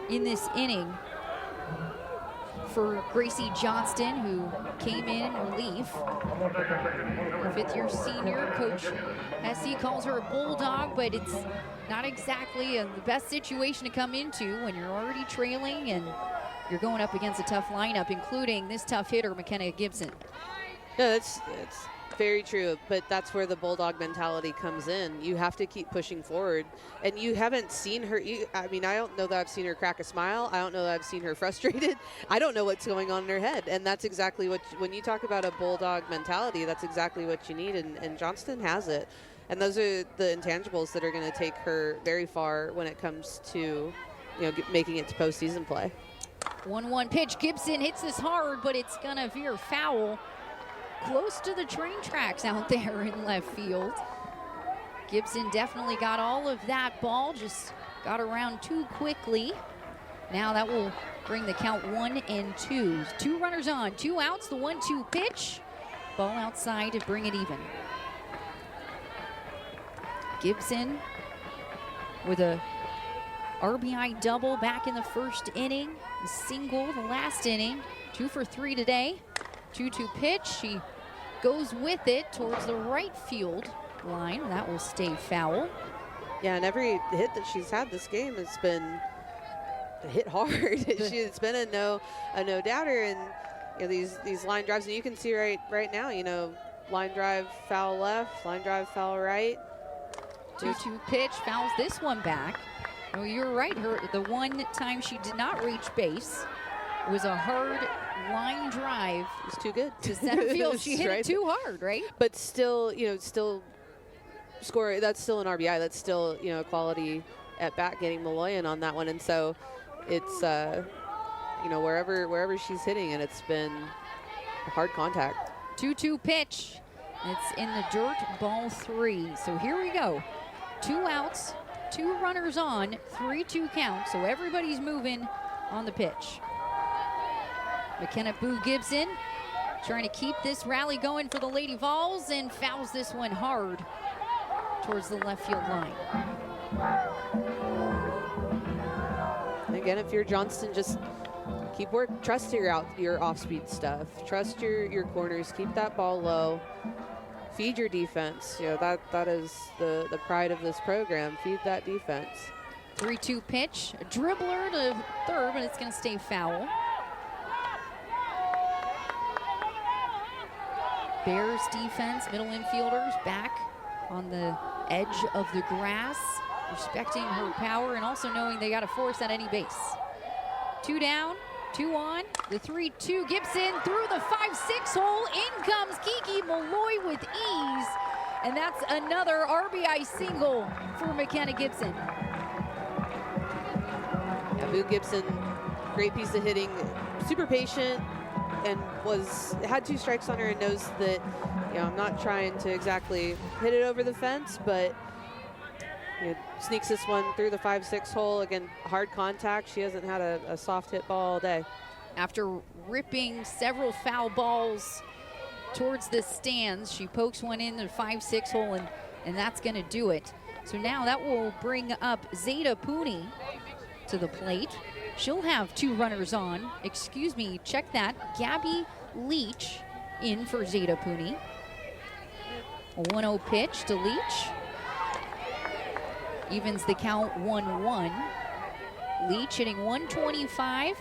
in this inning for Gracie Johnston, who came in relief. Her 5th-year senior, Coach Hesse calls her a bulldog, but it's not exactly the best situation to come into when you're already trailing and you're going up against a tough lineup, including this tough hitter, McKenna Gibson. No, it's very true, but that's where the bulldog mentality comes in. You have to keep pushing forward, and you haven't seen her. I don't know that I've seen her crack a smile. I don't know that I've seen her frustrated. I don't know what's going on in her head, and that's exactly what, when you talk about a bulldog mentality, that's exactly what you need, and Johnston has it. And those are the intangibles that are going to take her very far when it comes to, making it to postseason play. 1-1 pitch. Gibson hits this hard, but it's going to veer foul. Close to the train tracks out there in left field. Gibson definitely got all of that ball, just got around too quickly. Now that will bring the count 1-2. 2 runners on, 2 outs, the 1-2 pitch. Ball outside to bring it even. Gibson with a RBI double back in the first inning, a single the last inning. 2 for 3 today. 2-2 pitch. She goes with it towards the right field line. That will stay foul. Yeah, and every hit that she's had this game has been hit hard. It's been a no doubter, and these line drives, and you can see right now, line drive foul left, line drive foul right. 2-2 pitch, fouls this one back. Oh, you're right. The one time she did not reach base was a hard line drive. It was too good to center field. She hit it too hard, right? But still, still score. That's still an RBI. That's still, a quality at bat getting Malloy in on that one. And so it's, wherever she's hitting it, it's been hard contact. 2-2 pitch. It's in the dirt, ball 3. So here we go. 2 outs, 2 runners on, 3-2 count. So everybody's moving on the pitch. McKenna Boo Gibson trying to keep this rally going for the Lady Vols, and fouls this one hard towards the left field line. And again, if you're Johnston, just keep work. Trust your off-speed stuff. Trust your corners. Keep that ball low. Feed your defense. That is the pride of this program. Feed that defense. 3-2 pitch, a dribbler to third, but it's going to stay foul. Bears defense, middle infielders back on the edge of the grass, respecting her power and also knowing they got to force at any base. 2 down, 2 on, the 3-2. Gibson through the 5-6 hole. In comes Kiki Malloy with ease. And that's another RBI single for McKenna Gibson. Boo Gibson, great piece of hitting, super patient, and had 2 strikes on her and knows that, I'm not trying to exactly hit it over the fence, but sneaks this one through the 5-6 hole. Again, hard contact. She hasn't had a soft hit ball all day. After ripping several foul balls towards the stands, she pokes one in the 5-6 hole, and that's going to do it. So now that will bring up Zeta Pooney to the plate. She'll have 2 runners on. Excuse me, check that. Gabby Leach in for Zeta Pooney. A 1-0 pitch to Leach. Evens the count 1-1. Leach hitting 125.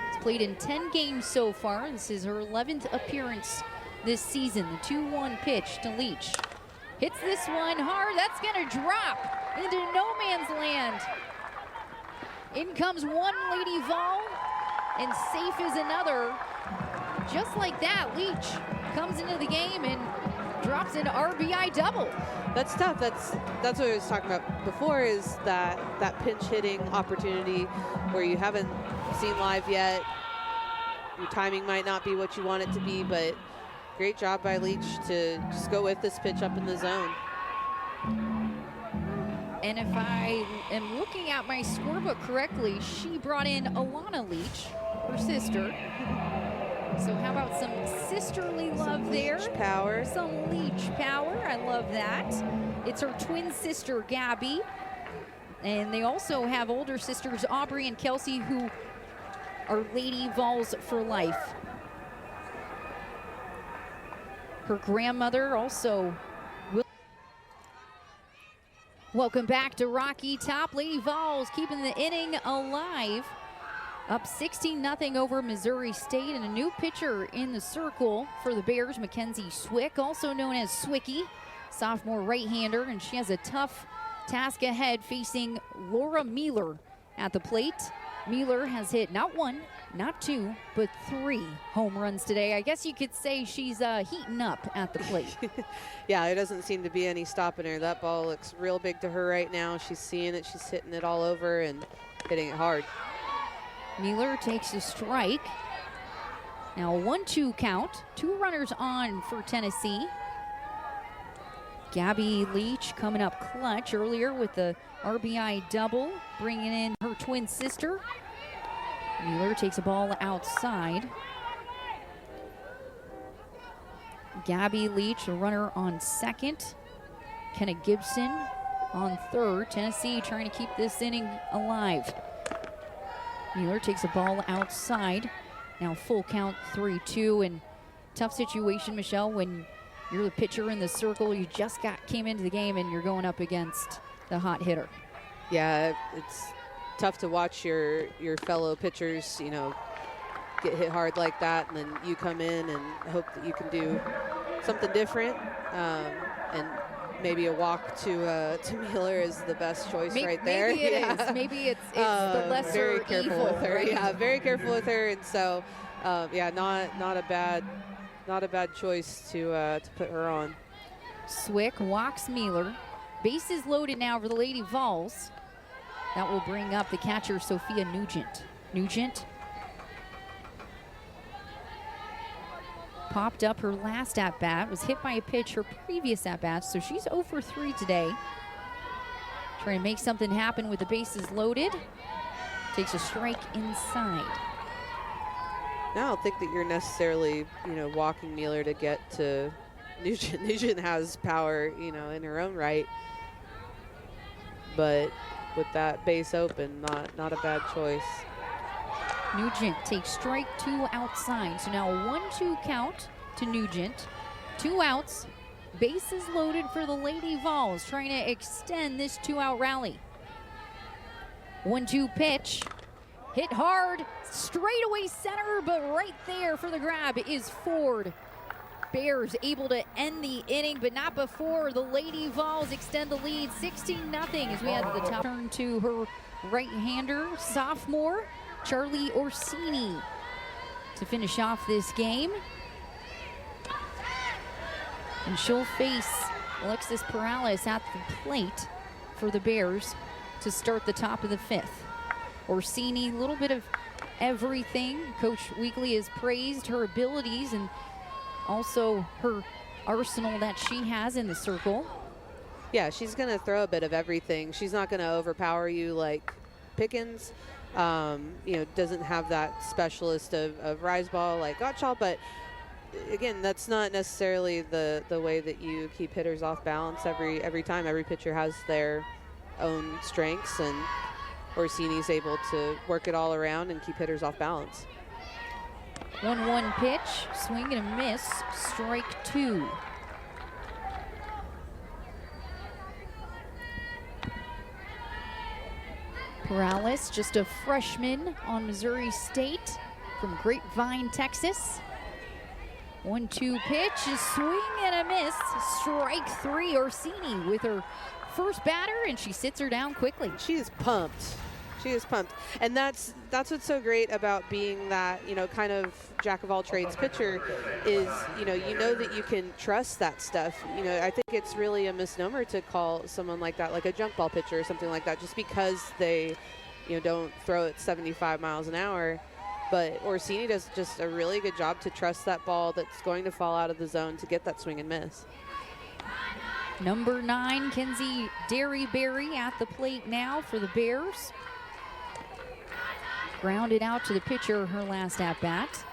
It's played in 10 games so far. This is her 11th appearance this season. The 2-1 pitch to Leach. Hits this one hard. That's going to drop into no man's land. In comes one Lady Vol, and safe is another. Just like that, Leach comes into the game and drops an RBI double. That's tough. That's what I was talking about before, is that pinch hitting opportunity where you haven't seen live yet. Your timing might not be what you want it to be, but great job by Leach to just go with this pitch up in the zone. And if I am looking at my scorebook correctly, she brought in Alana Leach, her sister. So how about some sisterly love there? Leach power. Some Leach power. I love that. It's her twin sister, Gabby. And they also have older sisters, Aubrey and Kelsey, who are Lady Vols for life. Her grandmother also will. Welcome back to Rocky Top. Lady Vols keeping the inning alive. Up 16-0 over Missouri State, and a new pitcher in the circle for the Bears, Mackenzie Swick, also known as Swicky, sophomore right-hander, and she has a tough task ahead facing Laura Mueller at the plate. Mueller has hit not 1, not 2, but 3 home runs today. I guess you could say she's heating up at the plate. Yeah, it doesn't seem to be any stopping her. That ball looks real big to her right now. She's seeing it, she's hitting it all over and hitting it hard. Mueller takes a strike. Now a 1-2 count. 2 runners on for Tennessee. Gabby Leach coming up clutch earlier with the RBI double, bringing in her twin sister. Mueller takes a ball outside. Gabby Leach, a runner on second. Kenna Gibson on third. Tennessee trying to keep this inning alive. Mueller takes a ball outside. Now full count, 3-2, and tough situation, Michelle, when you're the pitcher in the circle. You just came into the game and you're going up against the hot hitter. Yeah, it's tough to watch your fellow pitchers, get hit hard like that, and then you come in and hope that you can do something different. And maybe a walk to Mueller is the best choice right there. Maybe it is. Maybe it's the lesser very careful evil, with her. right? Yeah, very careful with her, and so not a bad choice to put her on. Swick walks Mueller. Bases loaded now for the Lady Vols. That will bring up the catcher, Sophia Nugent. Nugent popped up her last at-bat, was hit by a pitch her previous at-bat, so she's 0 for 3 today. Trying to make something happen with the bases loaded. Takes a strike inside. I don't think that you're necessarily, walking Mueller to get to Nugent. Nugent has power, in her own right. But with that base open, not a bad choice. Nugent takes strike 2 outside. So now a 1-2 count to Nugent. 2 outs. Bases loaded for the Lady Vols, trying to extend this 2-out rally. 1-2 pitch. Hit hard, straightaway center, but right there for the grab is Ford. Bears able to end the inning, but not before the Lady Vols extend the lead 16-0 as we had the top turn to her right-hander, sophomore Charlie Orsini to finish off this game. And she'll face Alexis Perales at the plate for the Bears to start the top of the 5th. Orsini, a little bit of everything. Coach Weekly has praised her abilities and also her arsenal that she has in the circle. Yeah, she's going to throw a bit of everything. She's not going to overpower you like Pickens. Doesn't have that specialist of rise ball like Gottschall, but again, that's not necessarily the way that you keep hitters off balance every time. Every pitcher has their own strengths, and Orsini's able to work it all around and keep hitters off balance. 1-1 pitch, swing and a miss, strike 2. Perales, just a freshman on Missouri State from Grapevine, Texas. 1-2 pitch, a swing and a miss, strike 3. Orsini with her first batter, and she sits her down quickly. She is pumped. She is pumped. And that's what's so great about being that, kind of jack of all trades pitcher is, you know that you can trust that stuff. I think it's really a misnomer to call someone like that like a junk ball pitcher or something like that just because they, don't throw it 75 miles an hour. But Orsini does just a really good job to trust that ball that's going to fall out of the zone to get that swing and miss. Number 9, Kenzie Derryberry at the plate now for the Bears. Grounded out to the pitcher her last at-bat.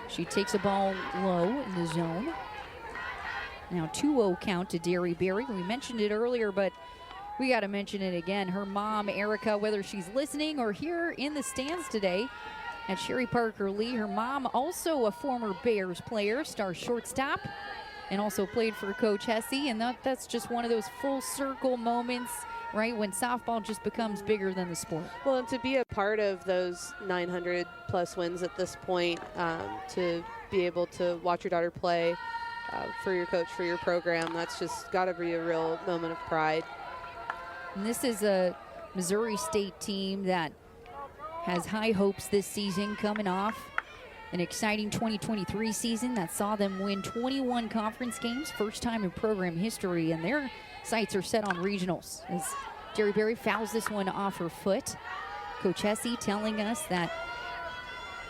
She takes a ball low in the zone. Now 2-0 count to Derryberry. We mentioned it earlier, but we got to mention it again. Her mom, Erica, whether she's listening or here in the stands today at Sherry Parker Lee, her mom also a former Bears player, star shortstop, and also played for Coach Hesse. And that's just one of those full circle moments, right, when softball just becomes bigger than the sport. Well, and to be a part of those 900-plus wins at this point, to be able to watch your daughter play for your coach, for your program, that's just got to be a real moment of pride. And this is a Missouri State team that has high hopes this season, coming off an exciting 2023 season that saw them win 21 conference games, first time in program history, and their sights are set on regionals. As Derryberry fouls this one off her foot. Coach Hesse telling us that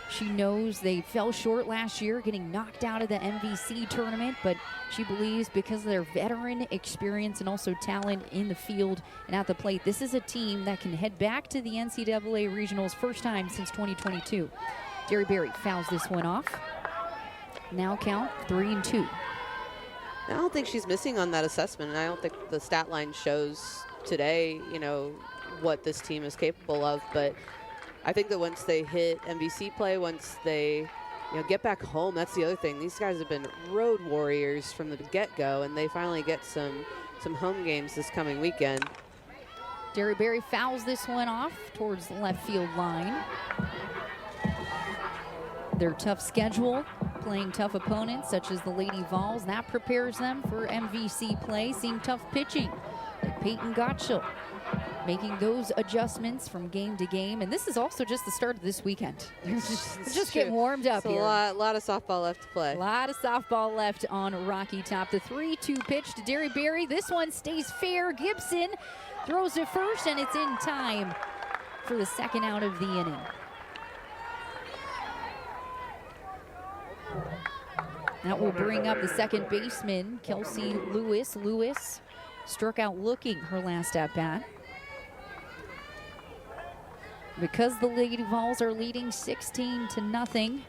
she knows they fell short last year, getting knocked out of the MVC tournament, but she believes because of their veteran experience and also talent in the field and at the plate, this is a team that can head back to the NCAA regionals first time since 2022. Derryberry fouls this one off. Now count 3-2. I don't think she's missing on that assessment, and I don't think the stat line shows today, what this team is capable of. But I think that once they hit MVC play, once they, get back home, that's the other thing. These guys have been road warriors from the get-go, and they finally get some home games this coming weekend. Derryberry fouls this one off towards the left field line. Their tough schedule, playing tough opponents such as the Lady Vols, that prepares them for MVC play, seeing tough pitching like Peyton Gottschall, making those adjustments from game to game. And this is also just the start of this weekend. They're just getting warmed up here. A lot of softball left to play. A lot of softball left on Rocky Top. The 3-2 pitch to Derryberry. This one stays fair. Gibson throws it first, and it's in time for the second out of the inning. That will bring up the second baseman, Kelsey Lewis. Lewis struck out looking her last at-bat. Because the Lady Vols are leading 16-0,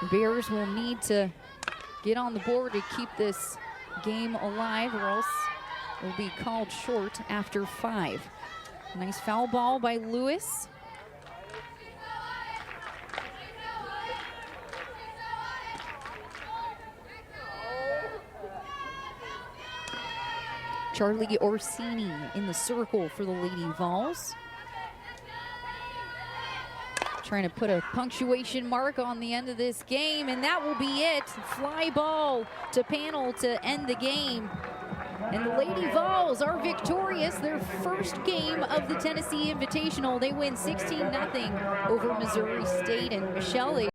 the Bears will need to get on the board to keep this game alive, or else will be called short after 5. Nice foul ball by Lewis. Charlie Orsini in the circle for the Lady Vols. Trying to put a punctuation mark on the end of this game, and that will be it. Fly ball to panel to end the game. And the Lady Vols are victorious. Their first game of the Tennessee Invitational. They win 16-0 over Missouri State. And Michelle,